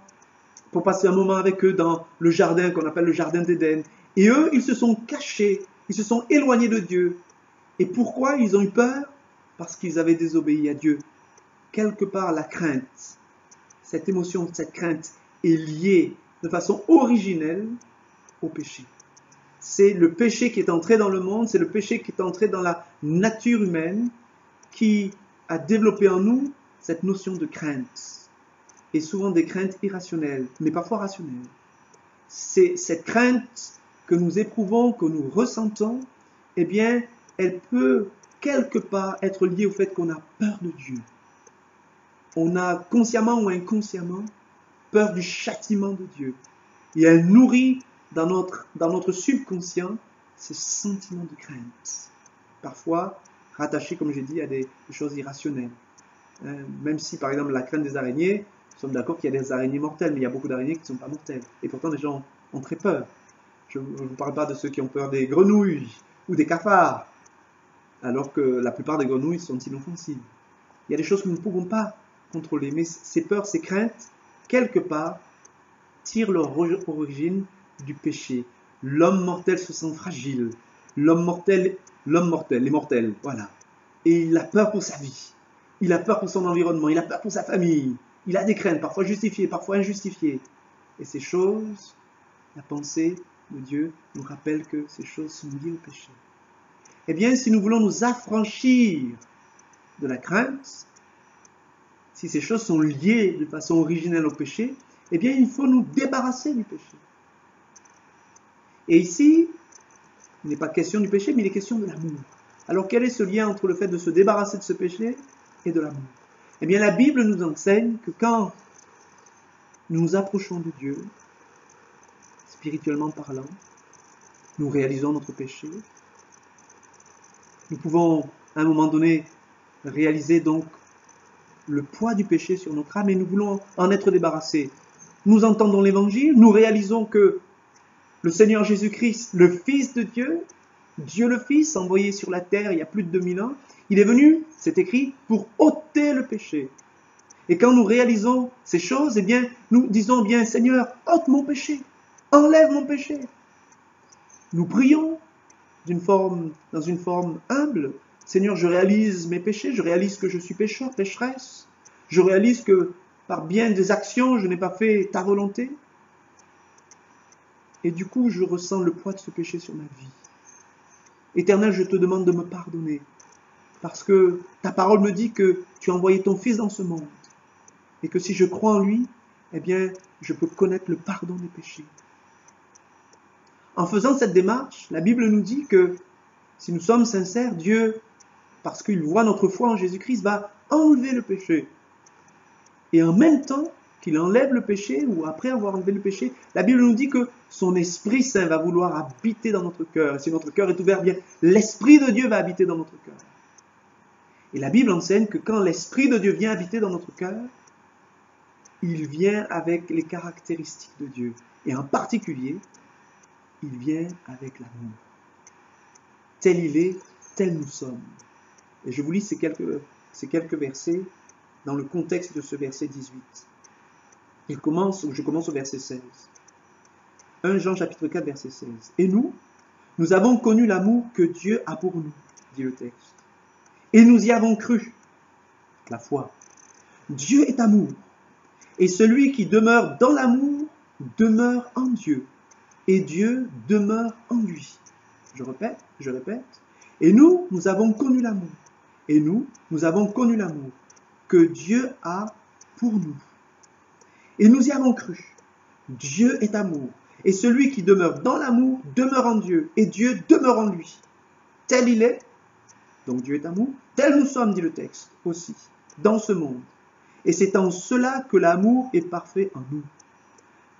pour passer un moment avec eux dans le jardin qu'on appelle le jardin d'Éden. Et eux, ils se sont cachés, ils se sont éloignés de Dieu. Et pourquoi ils ont eu peur? Parce qu'ils avaient désobéi à Dieu. Quelque part, la crainte, cette émotion, cette crainte est liée de façon originelle au péché. C'est le péché qui est entré dans le monde, c'est le péché qui est entré dans la nature humaine qui a développé en nous cette notion de crainte. Et souvent des craintes irrationnelles, mais parfois rationnelles. C'est cette crainte que nous éprouvons, que nous ressentons, eh bien, elle peut quelque part être liée au fait qu'on a peur de Dieu. On a consciemment ou inconsciemment peur du châtiment de Dieu. Et elle nourrit dans notre subconscient ces sentiments de crainte. Parfois rattachés, comme j'ai dit, à des choses irrationnelles. Même si, par exemple, la crainte des araignées, nous sommes d'accord qu'il y a des araignées mortelles, mais il y a beaucoup d'araignées qui ne sont pas mortelles. Et pourtant, les gens ont très peur. Je ne vous parle pas de ceux qui ont peur des grenouilles ou des cafards, alors que la plupart des grenouilles sont inoffensives. Il y a des choses que nous ne pouvons pas contrôler, mais ces peurs, ces craintes, quelque part, tirent leur origine du péché. L'homme mortel se sent fragile. L'homme mortel, les mortels, voilà. Et il a peur pour sa vie. Il a peur pour son environnement. Il a peur pour sa famille. Il a des craintes, parfois justifiées, parfois injustifiées. Et ces choses, la pensée de Dieu nous rappelle que ces choses sont liées au péché. Eh bien, si nous voulons nous affranchir de la crainte, si ces choses sont liées de façon originelle au péché, eh bien, il faut nous débarrasser du péché. Et ici, il n'est pas question du péché, mais il est question de l'amour. Alors, quel est ce lien entre le fait de se débarrasser de ce péché et de l'amour? Eh bien, la Bible nous enseigne que quand nous nous approchons de Dieu, spirituellement parlant, nous réalisons notre péché. Nous pouvons, à un moment donné, réaliser donc le poids du péché sur notre âme et nous voulons en être débarrassés. Nous entendons l'Évangile, nous réalisons que le Seigneur Jésus-Christ, le Fils de Dieu, Dieu le Fils, envoyé sur la terre il y a plus de 2000 ans, il est venu, c'est écrit, pour ôter le péché. Et quand nous réalisons ces choses, eh bien, nous disons bien, Seigneur, ôte mon péché, enlève mon péché. Nous prions dans une forme humble. Seigneur, je réalise mes péchés, je réalise que je suis pécheur, pécheresse. Je réalise que par bien des actions, je n'ai pas fait ta volonté. Et du coup, je ressens le poids de ce péché sur ma vie. Éternel, je te demande de me pardonner. Parce que ta parole me dit que tu as envoyé ton Fils dans ce monde. Et que si je crois en lui, eh bien, je peux connaître le pardon des péchés. En faisant cette démarche, la Bible nous dit que si nous sommes sincères, Dieu, parce qu'il voit notre foi en Jésus-Christ, va enlever le péché. Et en même temps, qu'il enlève le péché, ou après avoir enlevé le péché, la Bible nous dit que son Esprit Saint va vouloir habiter dans notre cœur. Et si notre cœur est ouvert, bien, l'Esprit de Dieu va habiter dans notre cœur. Et la Bible enseigne que quand l'Esprit de Dieu vient habiter dans notre cœur, il vient avec les caractéristiques de Dieu. Et en particulier, il vient avec l'amour. Tel il est, tel nous sommes. Et je vous lis ces quelques versets dans le contexte de ce verset 18. Je commence au verset 16. 1 Jean chapitre 4 verset 16. Et nous avons connu l'amour que Dieu a pour nous, dit le texte. Et nous y avons cru, la foi. Dieu est amour. Et celui qui demeure dans l'amour demeure en Dieu. Et Dieu demeure en lui. Je répète. Et nous avons connu l'amour. Et nous avons connu l'amour que Dieu a pour nous. Et nous y avons cru. Dieu est amour. Et celui qui demeure dans l'amour demeure en Dieu. Et Dieu demeure en lui. Tel il est, donc Dieu est amour, tel nous sommes, dit le texte, aussi, dans ce monde. Et c'est en cela que l'amour est parfait en nous,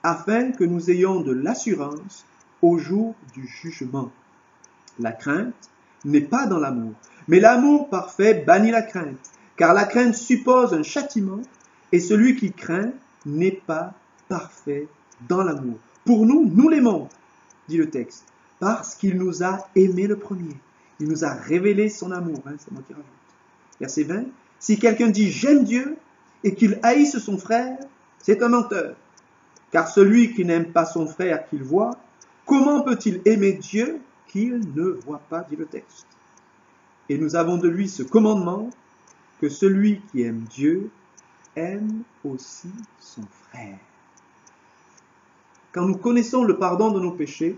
afin que nous ayons de l'assurance au jour du jugement. La crainte n'est pas dans l'amour, mais l'amour parfait bannit la crainte, car la crainte suppose un châtiment, et celui qui craint n'est pas parfait dans l'amour. Pour nous, nous l'aimons, dit le texte, parce qu'il nous a aimés le premier. Il nous a révélé son amour. C'est moi qui rajoute. Verset 20. Si quelqu'un dit « j'aime Dieu » et qu'il haïsse son frère, c'est un menteur. Car celui qui n'aime pas son frère qu'il voit, comment peut-il aimer Dieu qu'il ne voit pas, dit le texte. Et nous avons de lui ce commandement, que celui qui aime Dieu aime aussi son frère. Quand nous connaissons le pardon de nos péchés,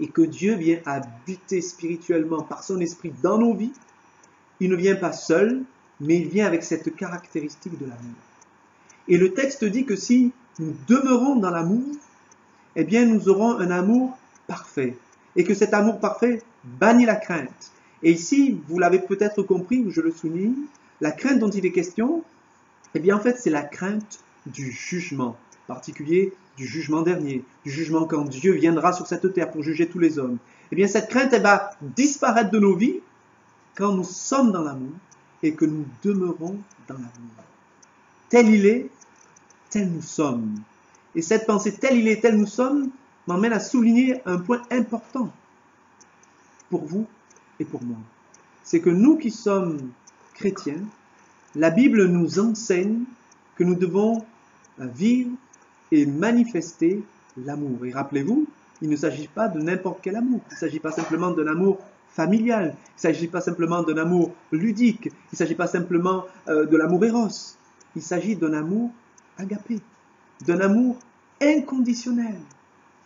et que Dieu vient habiter spirituellement par son esprit dans nos vies, il ne vient pas seul, mais il vient avec cette caractéristique de l'amour. Et le texte dit que si nous demeurons dans l'amour, eh bien nous aurons un amour parfait. Et que cet amour parfait bannit la crainte. Et ici, vous l'avez peut-être compris, ou je le souligne, la crainte dont il est question, eh bien en fait c'est la crainte du jugement, en particulier du jugement dernier, du jugement quand Dieu viendra sur cette terre pour juger tous les hommes. Eh bien cette crainte, elle va disparaître de nos vies quand nous sommes dans l'amour et que nous demeurons dans l'amour. Tel il est, tel nous sommes. Et cette pensée tel il est, tel nous sommes m'emmène à souligner un point important pour vous et pour moi. C'est que nous qui sommes chrétiens, la Bible nous enseigne que nous devons vivre et manifester l'amour. Et rappelez-vous, il ne s'agit pas de n'importe quel amour. Il ne s'agit pas simplement d'un amour familial. Il ne s'agit pas simplement d'un amour ludique. Il ne s'agit pas simplement de l'amour éros. Il s'agit d'un amour agapé, d'un amour inconditionnel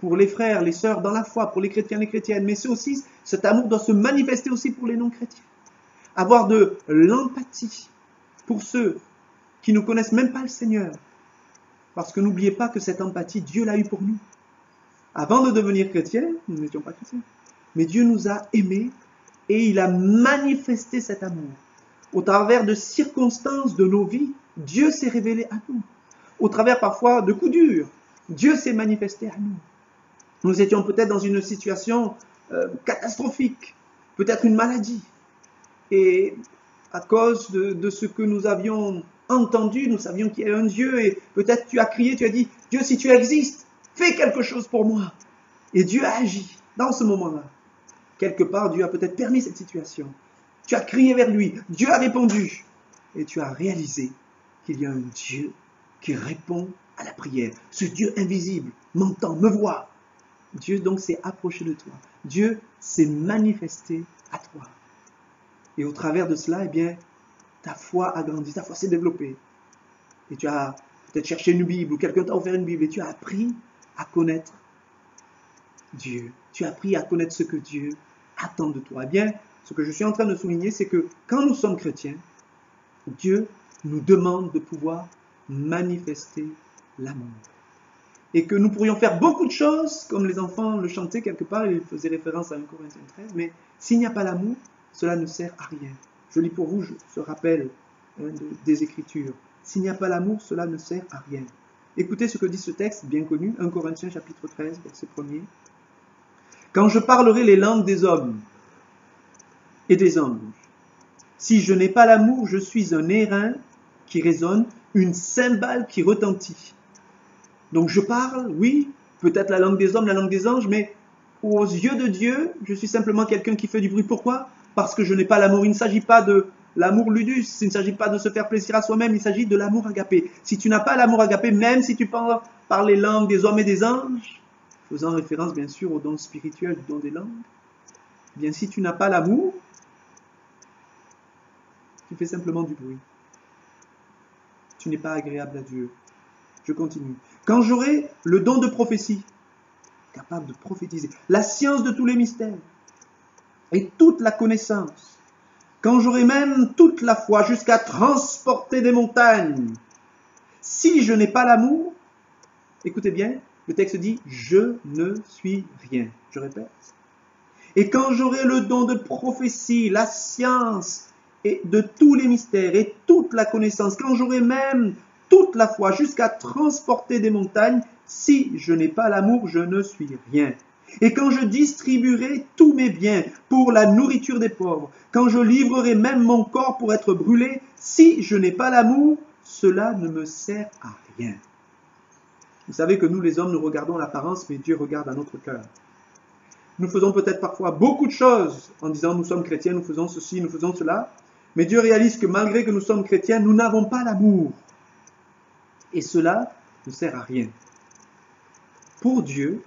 pour les frères, les sœurs dans la foi, pour les chrétiens, les chrétiennes. Mais c'est aussi, cet amour doit se manifester aussi pour les non-chrétiens. Avoir de l'empathie pour ceux qui ne connaissent même pas le Seigneur. Parce que n'oubliez pas que cette empathie, Dieu l'a eue pour nous. Avant de devenir chrétiens, nous n'étions pas chrétiens. Mais Dieu nous a aimés et il a manifesté cet amour. Au travers de circonstances de nos vies, Dieu s'est révélé à nous. Au travers parfois de coups durs, Dieu s'est manifesté à nous. Nous étions peut-être dans une situation catastrophique, peut-être une maladie. Et à cause de ce que nous avions entendu, nous savions qu'il y a un Dieu et peut-être tu as crié, tu as dit « Dieu, si tu existes, fais quelque chose pour moi ». Et Dieu a agi dans ce moment-là. Quelque part, Dieu a peut-être permis cette situation. Tu as crié vers lui, Dieu a répondu. Et tu as réalisé qu'il y a un Dieu qui répond à la prière. Ce Dieu invisible m'entend, me voit. Dieu donc s'est approché de toi. Dieu s'est manifesté à toi. Et au travers de cela, eh bien, ta foi a grandi, ta foi s'est développée. Et tu as peut-être cherché une Bible ou quelqu'un t'a offert une Bible et tu as appris à connaître Dieu. Tu as appris à connaître ce que Dieu attend de toi. Eh bien, ce que je suis en train de souligner, c'est que quand nous sommes chrétiens, Dieu nous demande de pouvoir manifester l'amour. Et que nous pourrions faire beaucoup de choses, comme les enfants le chantaient quelque part, ils faisaient référence à 1 Corinthiens 13, mais s'il n'y a pas l'amour, cela ne sert à rien. Je lis pour vous ce rappel des Écritures. S'il n'y a pas l'amour, cela ne sert à rien. Écoutez ce que dit ce texte bien connu, 1 Corinthiens chapitre 13, verset 1er. Quand je parlerai les langues des hommes et des anges, si je n'ai pas l'amour, je suis un airain qui résonne, une cymbale qui retentit. Donc je parle, oui, peut-être la langue des hommes, la langue des anges, mais aux yeux de Dieu, je suis simplement quelqu'un qui fait du bruit. Pourquoi? Parce que je n'ai pas l'amour. Il ne s'agit pas de l'amour ludus, il ne s'agit pas de se faire plaisir à soi-même, il s'agit de l'amour agapé. Si tu n'as pas l'amour agapé, même si tu parles par les langues des hommes et des anges, faisant référence bien sûr au don spirituel du don des langues, eh bien si tu n'as pas l'amour, tu fais simplement du bruit. Tu n'es pas agréable à Dieu. Je continue. Quand j'aurai le don de prophétie, capable de prophétiser, la science de tous les mystères et toute la connaissance, quand j'aurai même toute la foi jusqu'à transporter des montagnes, si je n'ai pas l'amour, écoutez bien, le texte dit « je ne suis rien ». Je répète. Et quand j'aurai le don de prophétie, la science et de tous les mystères et toute la connaissance, quand j'aurai même toute la foi jusqu'à transporter des montagnes, si je n'ai pas l'amour, je ne suis rien. Et quand je distribuerai tous mes biens pour la nourriture des pauvres, quand je livrerai même mon corps pour être brûlé, si je n'ai pas l'amour, cela ne me sert à rien. Vous savez que nous les hommes, nous regardons l'apparence, mais Dieu regarde à notre cœur. Nous faisons peut-être parfois beaucoup de choses en disant nous sommes chrétiens, nous faisons ceci, nous faisons cela, mais Dieu réalise que malgré que nous sommes chrétiens, nous n'avons pas l'amour. Et cela ne sert à rien. Pour Dieu,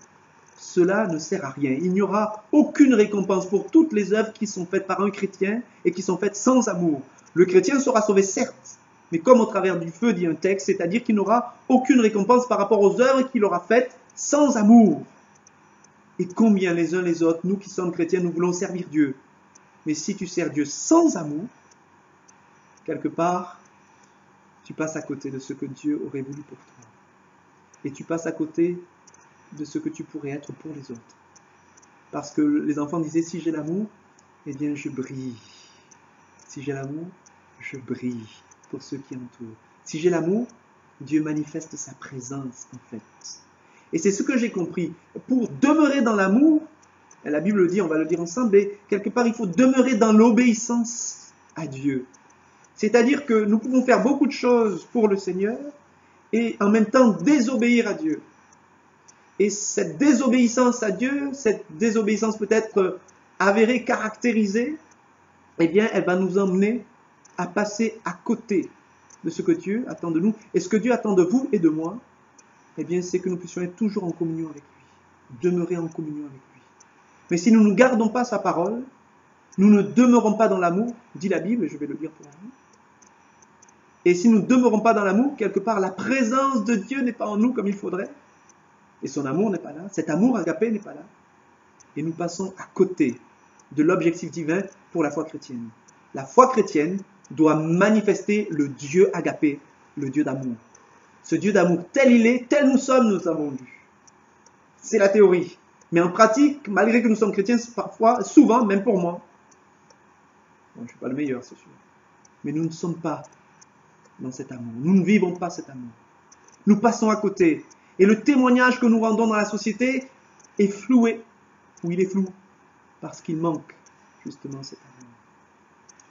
cela ne sert à rien. Il n'y aura aucune récompense pour toutes les œuvres qui sont faites par un chrétien et qui sont faites sans amour. Le chrétien sera sauvé, certes, mais comme au travers du feu, dit un texte, c'est-à-dire qu'il n'aura aucune récompense par rapport aux œuvres qu'il aura faites sans amour. Et combien les uns les autres, nous qui sommes chrétiens, nous voulons servir Dieu. Mais si tu sers Dieu sans amour, quelque part, tu passes à côté de ce que Dieu aurait voulu pour toi. Et tu passes à côté de ce que tu pourrais être pour les autres. Parce que les enfants disaient, si j'ai l'amour, eh bien je brille. Si j'ai l'amour, je brille pour ceux qui entourent. Si j'ai l'amour, Dieu manifeste sa présence en fait. Et c'est ce que j'ai compris. Pour demeurer dans l'amour, la Bible le dit, on va le dire ensemble, et quelque part il faut demeurer dans l'obéissance à Dieu. C'est-à-dire que nous pouvons faire beaucoup de choses pour le Seigneur et en même temps désobéir à Dieu. Et cette désobéissance à Dieu, cette désobéissance peut-être avérée, caractérisée, eh bien, elle va nous emmener à passer à côté de ce que Dieu attend de nous. Et ce que Dieu attend de vous et de moi, eh bien, c'est que nous puissions être toujours en communion avec lui, demeurer en communion avec lui. Mais si nous ne gardons pas sa parole, nous ne demeurons pas dans l'amour, dit la Bible, et je vais le lire pour vous. Et si nous ne demeurons pas dans l'amour, quelque part, la présence de Dieu n'est pas en nous comme il faudrait. Et son amour n'est pas là. Cet amour agapé n'est pas là. Et nous passons à côté de l'objectif divin pour la foi chrétienne. La foi chrétienne doit manifester le Dieu agapé, le Dieu d'amour. Ce Dieu d'amour, tel il est, tel nous sommes, nous avons lu. C'est la théorie. Mais en pratique, malgré que nous sommes chrétiens, parfois, souvent, même pour moi, bon, je ne suis pas le meilleur, c'est sûr. Mais nous ne sommes pas dans cet amour. Nous ne vivons pas cet amour. Nous passons à côté. Et le témoignage que nous rendons dans la société est floué, ou il est flou, parce qu'il manque justement cet amour.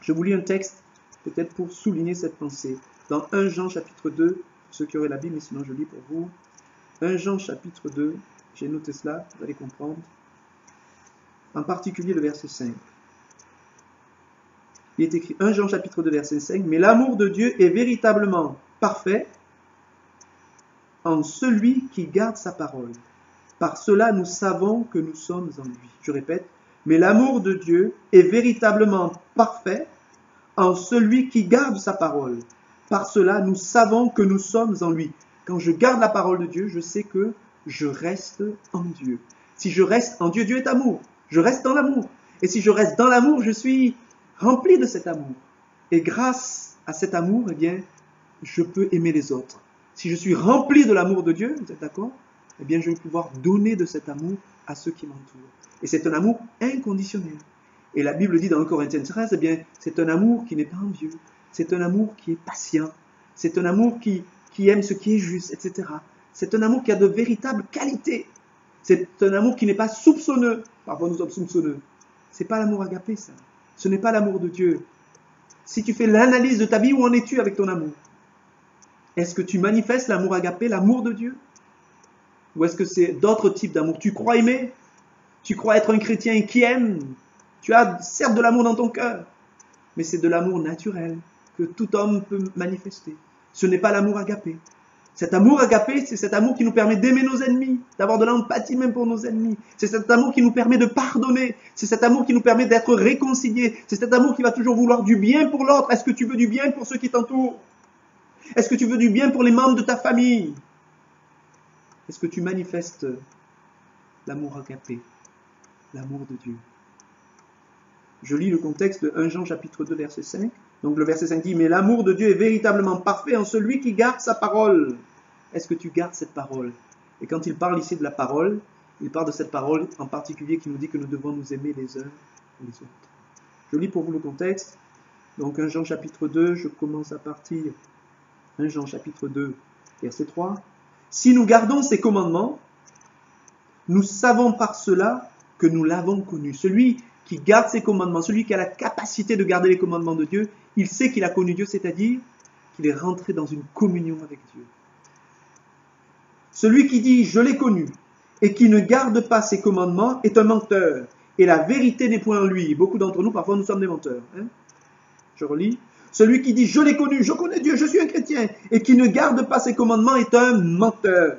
Je vous lis un texte, peut-être pour souligner cette pensée. Dans 1 Jean chapitre 2, ceux qui auraient la Bible, mais sinon je lis pour vous. 1 Jean chapitre 2, j'ai noté cela, vous allez comprendre. En particulier le verset 5. Il est écrit 1 Jean chapitre 2 verset 5, mais l'amour de Dieu est véritablement parfait en celui qui garde sa parole. Par cela nous savons que nous sommes en lui. Je répète, mais l'amour de Dieu est véritablement parfait en celui qui garde sa parole. Par cela nous savons que nous sommes en lui. Quand je garde la parole de Dieu, je sais que je reste en Dieu. Si je reste en Dieu, Dieu est amour. Je reste dans l'amour. Et si je reste dans l'amour, je suis rempli de cet amour. Et grâce à cet amour, eh bien, je peux aimer les autres. Si je suis rempli de l'amour de Dieu, vous êtes d'accord? Eh bien, je vais pouvoir donner de cet amour à ceux qui m'entourent. Et c'est un amour inconditionnel. Et la Bible dit dans 1 Corinthiens 13, eh bien, c'est un amour qui n'est pas envieux. C'est un amour qui est patient. C'est un amour qui aime ce qui est juste, etc. C'est un amour qui a de véritables qualités. C'est un amour qui n'est pas soupçonneux. Parfois nous sommes soupçonneux. C'est pas l'amour agapé, ça. Ce n'est pas l'amour de Dieu. Si tu fais l'analyse de ta vie, où en es-tu avec ton amour? Est-ce que tu manifestes l'amour agapé, l'amour de Dieu? Ou est-ce que c'est d'autres types d'amour? Tu crois aimer? Tu crois être un chrétien qui aime? Tu as certes de l'amour dans ton cœur, mais c'est de l'amour naturel que tout homme peut manifester. Ce n'est pas l'amour agapé. Cet amour agapé, c'est cet amour qui nous permet d'aimer nos ennemis, d'avoir de l'empathie même pour nos ennemis. C'est cet amour qui nous permet de pardonner. C'est cet amour qui nous permet d'être réconciliés. C'est cet amour qui va toujours vouloir du bien pour l'autre. Est-ce que tu veux du bien pour ceux qui t'entourent? Est-ce que tu veux du bien pour les membres de ta famille? Est-ce que tu manifestes l'amour agapé, l'amour de Dieu? Je lis le contexte de 1 Jean chapitre 2 verset 5. Donc le verset 5 dit, mais l'amour de Dieu est véritablement parfait en celui qui garde sa parole. Est-ce que tu gardes cette parole? Et quand il parle ici de la parole, il parle de cette parole en particulier qui nous dit que nous devons nous aimer les uns les autres. Je lis pour vous le contexte. Donc 1 Jean chapitre 2, je commence à partir. 1 Jean chapitre 2, verset 3. Si nous gardons ses commandements, nous savons par cela que nous l'avons connu. Celui qui garde ses commandements, celui qui a la capacité de garder les commandements de Dieu, il sait qu'il a connu Dieu, c'est-à-dire qu'il est rentré dans une communion avec Dieu. Celui qui dit « je l'ai connu » et qui ne garde pas ses commandements est un menteur, et la vérité n'est point en lui. Beaucoup d'entre nous, parfois, nous sommes des menteurs. Je relis. Celui qui dit « je l'ai connu, je connais Dieu, je suis un chrétien » et qui ne garde pas ses commandements est un menteur.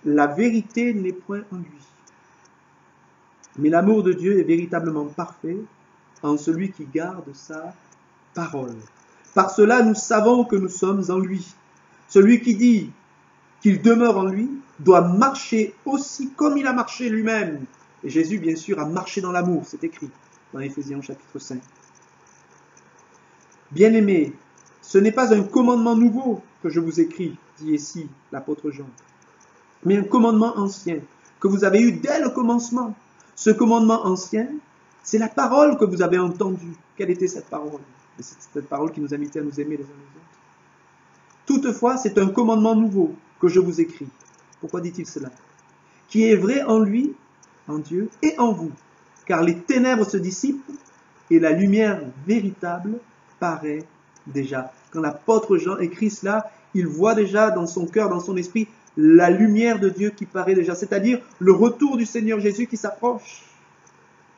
La vérité n'est point en lui. Mais l'amour de Dieu est véritablement parfait en celui qui garde sa parole. Par cela, nous savons que nous sommes en lui. Celui qui dit qu'il demeure en lui doit marcher aussi comme il a marché lui-même. Et Jésus, bien sûr, a marché dans l'amour, c'est écrit dans Éphésiens chapitre 5. Bien-aimés, ce n'est pas un commandement nouveau que je vous écris, dit ici l'apôtre Jean, mais un commandement ancien que vous avez eu dès le commencement. Ce commandement ancien, c'est la parole que vous avez entendue. Quelle était cette parole? C'est cette parole qui nous invitait à nous aimer les uns les autres. Toutefois, c'est un commandement nouveau que je vous écris. Pourquoi dit-il cela? Qui est vrai en lui, en Dieu, et en vous. Car les ténèbres se dissipent et la lumière véritable paraît déjà. Quand l'apôtre Jean écrit cela, il voit déjà dans son cœur, dans son esprit, la lumière de Dieu qui paraît déjà, c'est-à-dire le retour du Seigneur Jésus qui s'approche.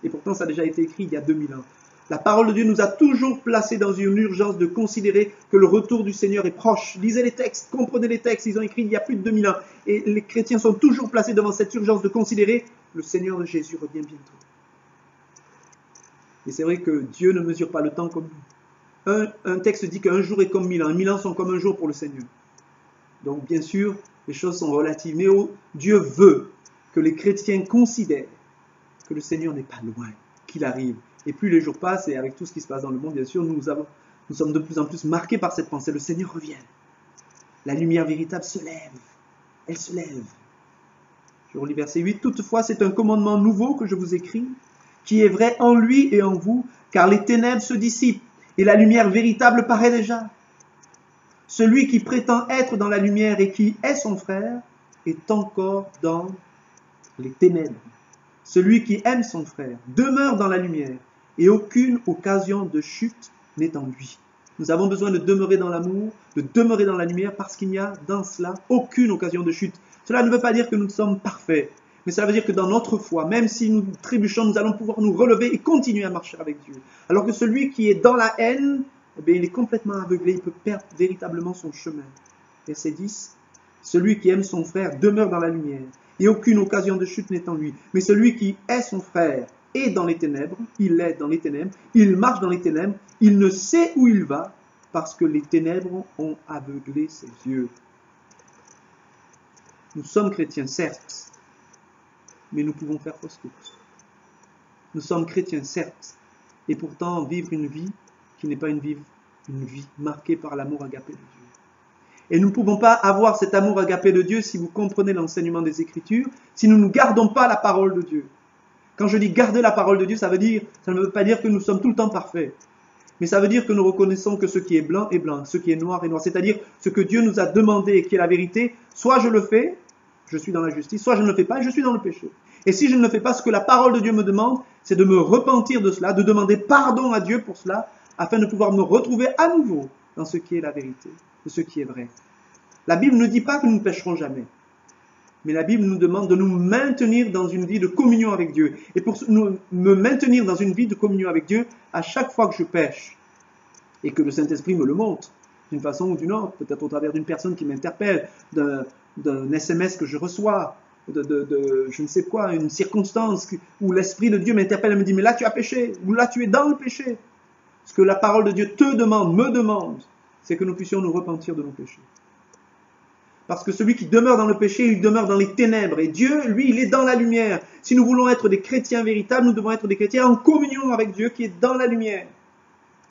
Et pourtant, ça a déjà été écrit il y a 2000 ans. La parole de Dieu nous a toujours placés dans une urgence de considérer que le retour du Seigneur est proche. Lisez les textes, comprenez les textes, ils ont écrit il y a plus de 2000 ans. Et les chrétiens sont toujours placés devant cette urgence de considérer le Seigneur de Jésus revient bientôt. Et c'est vrai que Dieu ne mesure pas le temps comme nous. Un texte dit qu'un jour est comme 1000 ans. 1000 ans sont comme un jour pour le Seigneur. Donc bien sûr, les choses sont relatives. Mais Dieu veut que les chrétiens considèrent que le Seigneur n'est pas loin, qu'il arrive. Et plus les jours passent, et avec tout ce qui se passe dans le monde, bien sûr, nous sommes de plus en plus marqués par cette pensée. Le Seigneur revient. La lumière véritable se lève. Elle se lève. Je relis verset 8. Toutefois, c'est un commandement nouveau que je vous écris, qui est vrai en lui et en vous, car les ténèbres se dissipent, et la lumière véritable paraît déjà. Celui qui prétend être dans la lumière et qui est son frère est encore dans les ténèbres. Celui qui aime son frère demeure dans la lumière et aucune occasion de chute n'est en lui. Nous avons besoin de demeurer dans l'amour, de demeurer dans la lumière parce qu'il n'y a dans cela aucune occasion de chute. Cela ne veut pas dire que nous sommes parfaits, mais cela veut dire que dans notre foi, même si nous trébuchons, nous allons pouvoir nous relever et continuer à marcher avec Dieu. Alors que celui qui est dans la haine, eh bien, il est complètement aveuglé, il peut perdre véritablement son chemin. Verset 10. Celui qui aime son frère demeure dans la lumière, et aucune occasion de chute n'est en lui. Mais celui qui est son frère est dans les ténèbres, il est dans les ténèbres, il marche dans les ténèbres, il ne sait où il va, parce que les ténèbres ont aveuglé ses yeux. Nous sommes chrétiens, certes, mais nous pouvons faire fausse route. Nous sommes chrétiens, certes, et pourtant vivre une vie qui n'est pas une vie marquée par l'amour agapé de Dieu. Et nous ne pouvons pas avoir cet amour agapé de Dieu si vous comprenez l'enseignement des Écritures, si nous ne gardons pas la parole de Dieu. Quand je dis garder la parole de Dieu, ça ne veut pas dire que nous sommes tout le temps parfaits. Mais ça veut dire que nous reconnaissons que ce qui est blanc est blanc, ce qui est noir est noir. C'est-à-dire ce que Dieu nous a demandé et qui est la vérité, soit je le fais, je suis dans la justice, soit je ne le fais pas et je suis dans le péché. Et si je ne le fais pas, ce que la parole de Dieu me demande, c'est de me repentir de cela, de demander pardon à Dieu pour cela, afin de pouvoir me retrouver à nouveau dans ce qui est la vérité, de ce qui est vrai. La Bible ne dit pas que nous ne pécherons jamais. Mais la Bible nous demande de nous maintenir dans une vie de communion avec Dieu. Et pour me maintenir dans une vie de communion avec Dieu, à chaque fois que je pêche, et que le Saint-Esprit me le montre, d'une façon ou d'une autre, peut-être au travers d'une personne qui m'interpelle, d'un SMS que je reçois, je ne sais quoi, une circonstance où l'Esprit de Dieu m'interpelle et me dit « Mais là tu as péché, ou là tu es dans le péché ». Ce que la parole de Dieu te demande, me demande, c'est que nous puissions nous repentir de nos péchés. Parce que celui qui demeure dans le péché, il demeure dans les ténèbres. Et Dieu, lui, il est dans la lumière. Si nous voulons être des chrétiens véritables, nous devons être des chrétiens en communion avec Dieu qui est dans la lumière.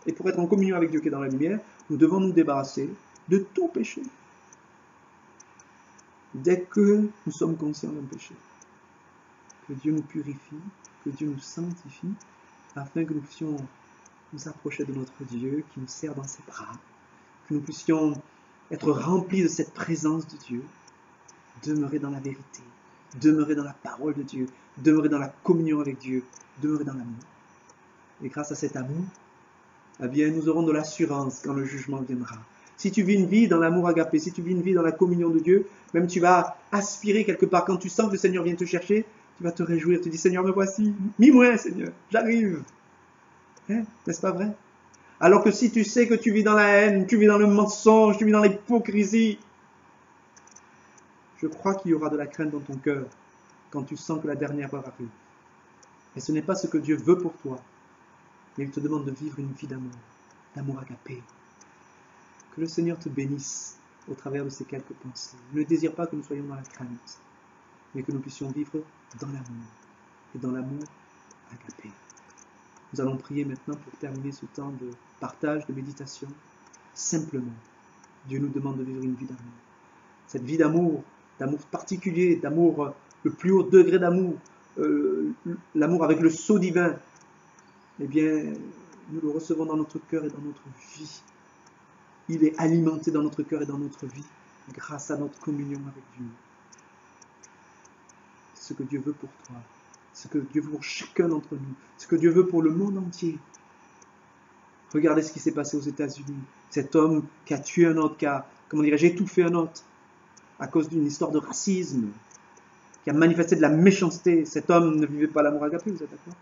Et pour être en communion avec Dieu qui est dans la lumière, nous devons nous débarrasser de tout péché. Dès que nous sommes conscients d'un péché, que Dieu nous purifie, que Dieu nous sanctifie, afin que nous puissions nous approcher de notre Dieu qui nous serre dans ses bras, que nous puissions être remplis de cette présence de Dieu, demeurer dans la vérité, demeurer dans la parole de Dieu, demeurer dans la communion avec Dieu, demeurer dans l'amour. Et grâce à cet amour, eh bien, nous aurons de l'assurance quand le jugement viendra. Si tu vis une vie dans l'amour agapé, si tu vis une vie dans la communion de Dieu, même tu vas aspirer quelque part, quand tu sens que le Seigneur vient te chercher, tu vas te réjouir, tu dis Seigneur, me voici, mis-moi Seigneur, j'arrive. N'est-ce pas vrai? Alors que si tu sais que tu vis dans la haine, tu vis dans le mensonge, tu vis dans l'hypocrisie, je crois qu'il y aura de la crainte dans ton cœur quand tu sens que la dernière heure arrive. Et ce n'est pas ce que Dieu veut pour toi, mais il te demande de vivre une vie d'amour agapé. Que le Seigneur te bénisse au travers de ces quelques pensées. Il ne désire pas que nous soyons dans la crainte, mais que nous puissions vivre dans l'amour, et dans l'amour agapé. Nous allons prier maintenant pour terminer ce temps de partage, de méditation. Simplement, Dieu nous demande de vivre une vie d'amour. Cette vie d'amour particulier, d'amour, le plus haut degré d'amour, l'amour avec le sceau divin, eh bien, nous le recevons dans notre cœur et dans notre vie. Il est alimenté dans notre cœur et dans notre vie grâce à notre communion avec Dieu. Ce que Dieu veut pour toi, ce que Dieu veut pour chacun d'entre nous, ce que Dieu veut pour le monde entier. Regardez ce qui s'est passé aux États-Unis. Cet homme qui a tué un autre, qui a, étouffé un autre, à cause d'une histoire de racisme, qui a manifesté de la méchanceté. Cet homme ne vivait pas l'amour agapé, vous êtes d'accord?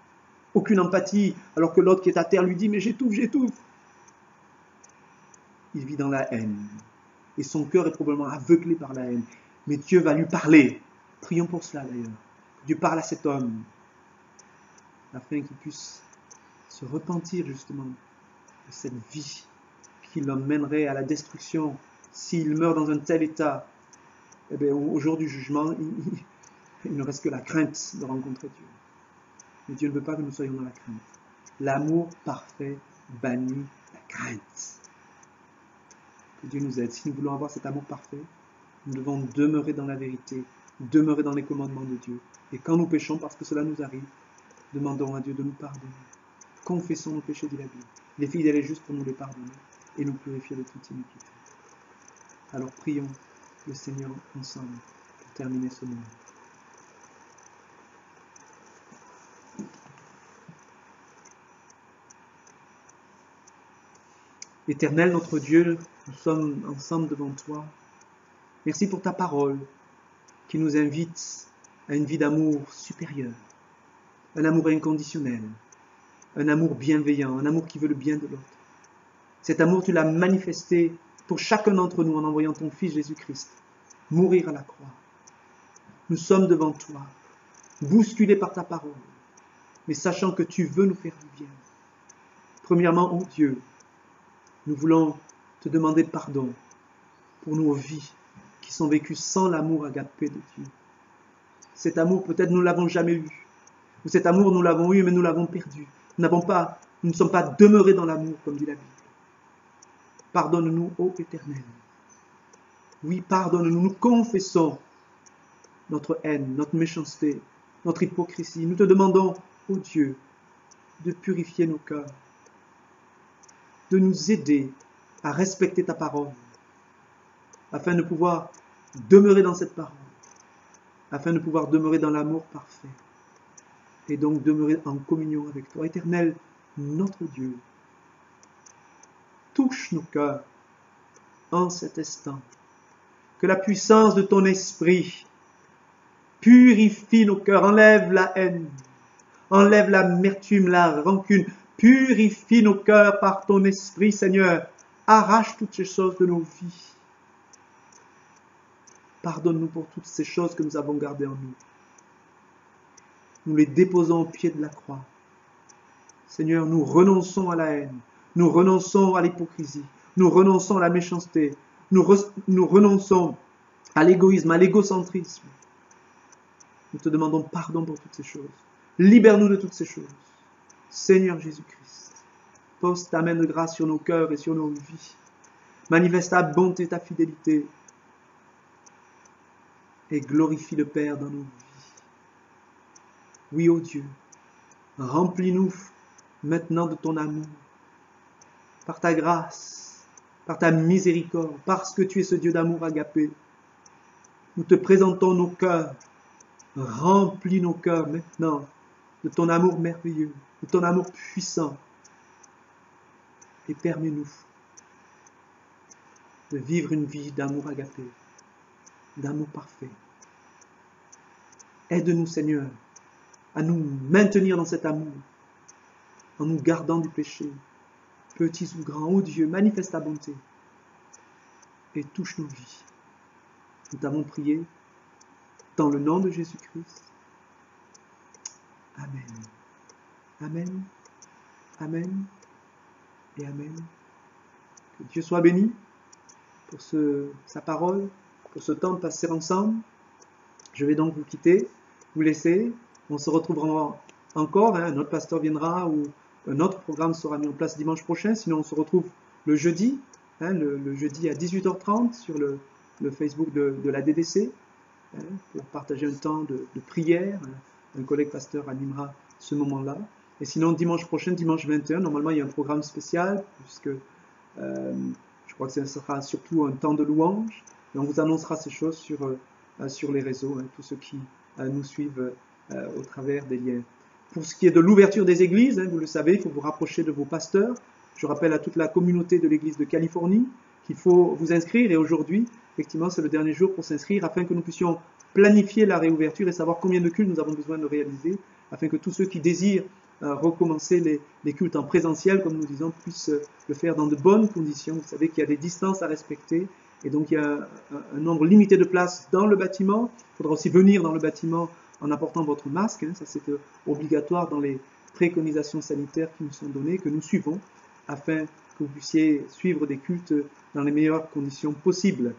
Aucune empathie, alors que l'autre qui est à terre lui dit « Mais j'étouffe, j'étouffe ». Il vit dans la haine. Et son cœur est probablement aveuglé par la haine. Mais Dieu va lui parler. Prions pour cela d'ailleurs. Dieu parle à cet homme, afin qu'il puisse se repentir justement de cette vie qui l'emmènerait à la destruction. S'il meurt dans un tel état, eh bien, au jour du jugement, il ne reste que la crainte de rencontrer Dieu. Mais Dieu ne veut pas que nous soyons dans la crainte. L'amour parfait bannit la crainte. Que Dieu nous aide. Si nous voulons avoir cet amour parfait, nous devons demeurer dans la vérité, demeurer dans les commandements de Dieu. Et quand nous péchons, parce que cela nous arrive, demandons à Dieu de nous pardonner. Confessons nos péchés, dit la Bible. Les fidèles est juste pour nous les pardonner et nous purifier de toute iniquité. Alors prions le Seigneur ensemble pour terminer ce moment. Éternel notre Dieu, nous sommes ensemble devant toi. Merci pour ta parole qui nous invite à une vie d'amour supérieur, un amour inconditionnel, un amour bienveillant, un amour qui veut le bien de l'autre. Cet amour, tu l'as manifesté pour chacun d'entre nous en envoyant ton Fils Jésus-Christ mourir à la croix. Nous sommes devant toi, bousculés par ta parole, mais sachant que tu veux nous faire du bien. Premièrement, ô Dieu, nous voulons te demander pardon pour nos vies qui sont vécues sans l'amour agapé de Dieu. Cet amour, peut-être nous ne l'avons jamais eu. Ou cet amour, nous l'avons eu, mais nous l'avons perdu. Nous ne sommes pas demeurés dans l'amour, comme dit la Bible. Pardonne-nous, ô Éternel. Oui, pardonne-nous. Nous confessons notre haine, notre méchanceté, notre hypocrisie. Nous te demandons, ô Dieu, de purifier nos cœurs. de nous aider à respecter ta parole, afin de pouvoir demeurer dans cette parole, afin de pouvoir demeurer dans l'amour parfait, et donc demeurer en communion avec toi. Éternel, notre Dieu, touche nos cœurs en cet instant. Que la puissance de ton esprit purifie nos cœurs, enlève la haine, enlève l'amertume, la rancune, purifie nos cœurs par ton esprit, Seigneur. Arrache toutes ces choses de nos vies. Pardonne-nous pour toutes ces choses que nous avons gardées en nous. Nous les déposons au pied de la croix. Seigneur, nous renonçons à la haine, nous renonçons à l'hypocrisie, nous renonçons à la méchanceté, nous renonçons à l'égoïsme, à l'égocentrisme. Nous te demandons pardon pour toutes ces choses. Libère-nous de toutes ces choses. Seigneur Jésus-Christ, pose ta main de grâce sur nos cœurs et sur nos vies. Manifeste ta bonté, ta fidélité. Et glorifie le Père dans nos vies. Oui, ô Dieu, remplis-nous maintenant de ton amour, par ta grâce, par ta miséricorde, parce que tu es ce Dieu d'amour agapé. Nous te présentons nos cœurs. Remplis nos cœurs maintenant de ton amour merveilleux, de ton amour puissant. Et permets-nous de vivre une vie d'amour agapé, d'amour parfait. Aide-nous, Seigneur, à nous maintenir dans cet amour, en nous gardant du péché, petits ou grands. Ô Dieu, manifeste ta bonté et touche nos vies. Nous t'avons prié dans le nom de Jésus-Christ. Amen. Amen. Amen. Et Amen. Que Dieu soit béni pour sa parole, pour ce temps passé ensemble. Je vais donc vous quitter, vous laisser. On se retrouvera encore. Un autre pasteur viendra ou un autre programme sera mis en place dimanche prochain. Sinon, on se retrouve le jeudi, le jeudi à 18h30 sur le Facebook de la DDC, pour partager un temps de prière. Un collègue pasteur animera ce moment-là. Et sinon, dimanche prochain, dimanche 21, normalement, il y a un programme spécial, puisque je crois que ce sera surtout un temps de louange. Et on vous annoncera ces choses sur les réseaux, tous ceux qui nous suivent au travers des liens. Pour ce qui est de l'ouverture des églises, vous le savez, il faut vous rapprocher de vos pasteurs. Je rappelle à toute la communauté de l'église de Californie qu'il faut vous inscrire. Et aujourd'hui, effectivement, c'est le dernier jour pour s'inscrire afin que nous puissions planifier la réouverture et savoir combien de cultes nous avons besoin de réaliser, afin que tous ceux qui désirent recommencer les cultes en présentiel, comme nous disons, puissent le faire dans de bonnes conditions. Vous savez qu'il y a des distances à respecter, et donc il y a un nombre limité de places dans le bâtiment. Il faudra aussi venir dans le bâtiment en apportant votre masque, ça c'est obligatoire dans les préconisations sanitaires qui nous sont données, que nous suivons, afin que vous puissiez suivre des cultes dans les meilleures conditions possibles.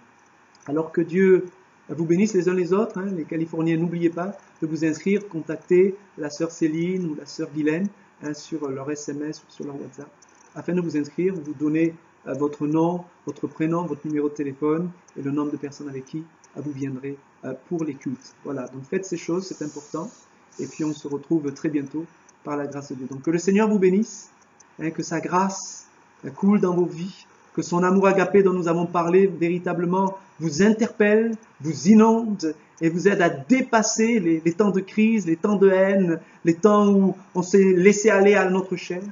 Alors que Dieu vous bénisse les uns les autres, les Californiens, n'oubliez pas de vous inscrire, contacter la sœur Céline ou la sœur Guylaine sur leur SMS ou sur leur WhatsApp, afin de vous inscrire, vous donner votre nom, votre prénom, votre numéro de téléphone et le nombre de personnes avec qui vous viendrez pour les cultes. Voilà, donc faites ces choses, c'est important, et puis on se retrouve très bientôt par la grâce de Dieu. Donc que le Seigneur vous bénisse, que sa grâce coule dans vos vies, que son amour agapé dont nous avons parlé véritablement vous interpelle, vous inonde et vous aide à dépasser les temps de crise, les temps de haine, les temps où on s'est laissé aller à notre chair.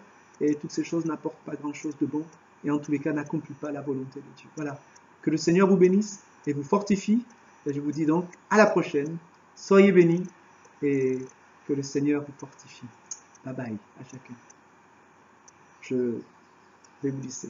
Et toutes ces choses n'apportent pas grand-chose de bon et en tous les cas n'accomplissent pas la volonté de Dieu. Voilà, que le Seigneur vous bénisse et vous fortifie. Et je vous dis donc à la prochaine. Soyez bénis et que le Seigneur vous fortifie. Bye bye à chacun. Je vais vous laisser.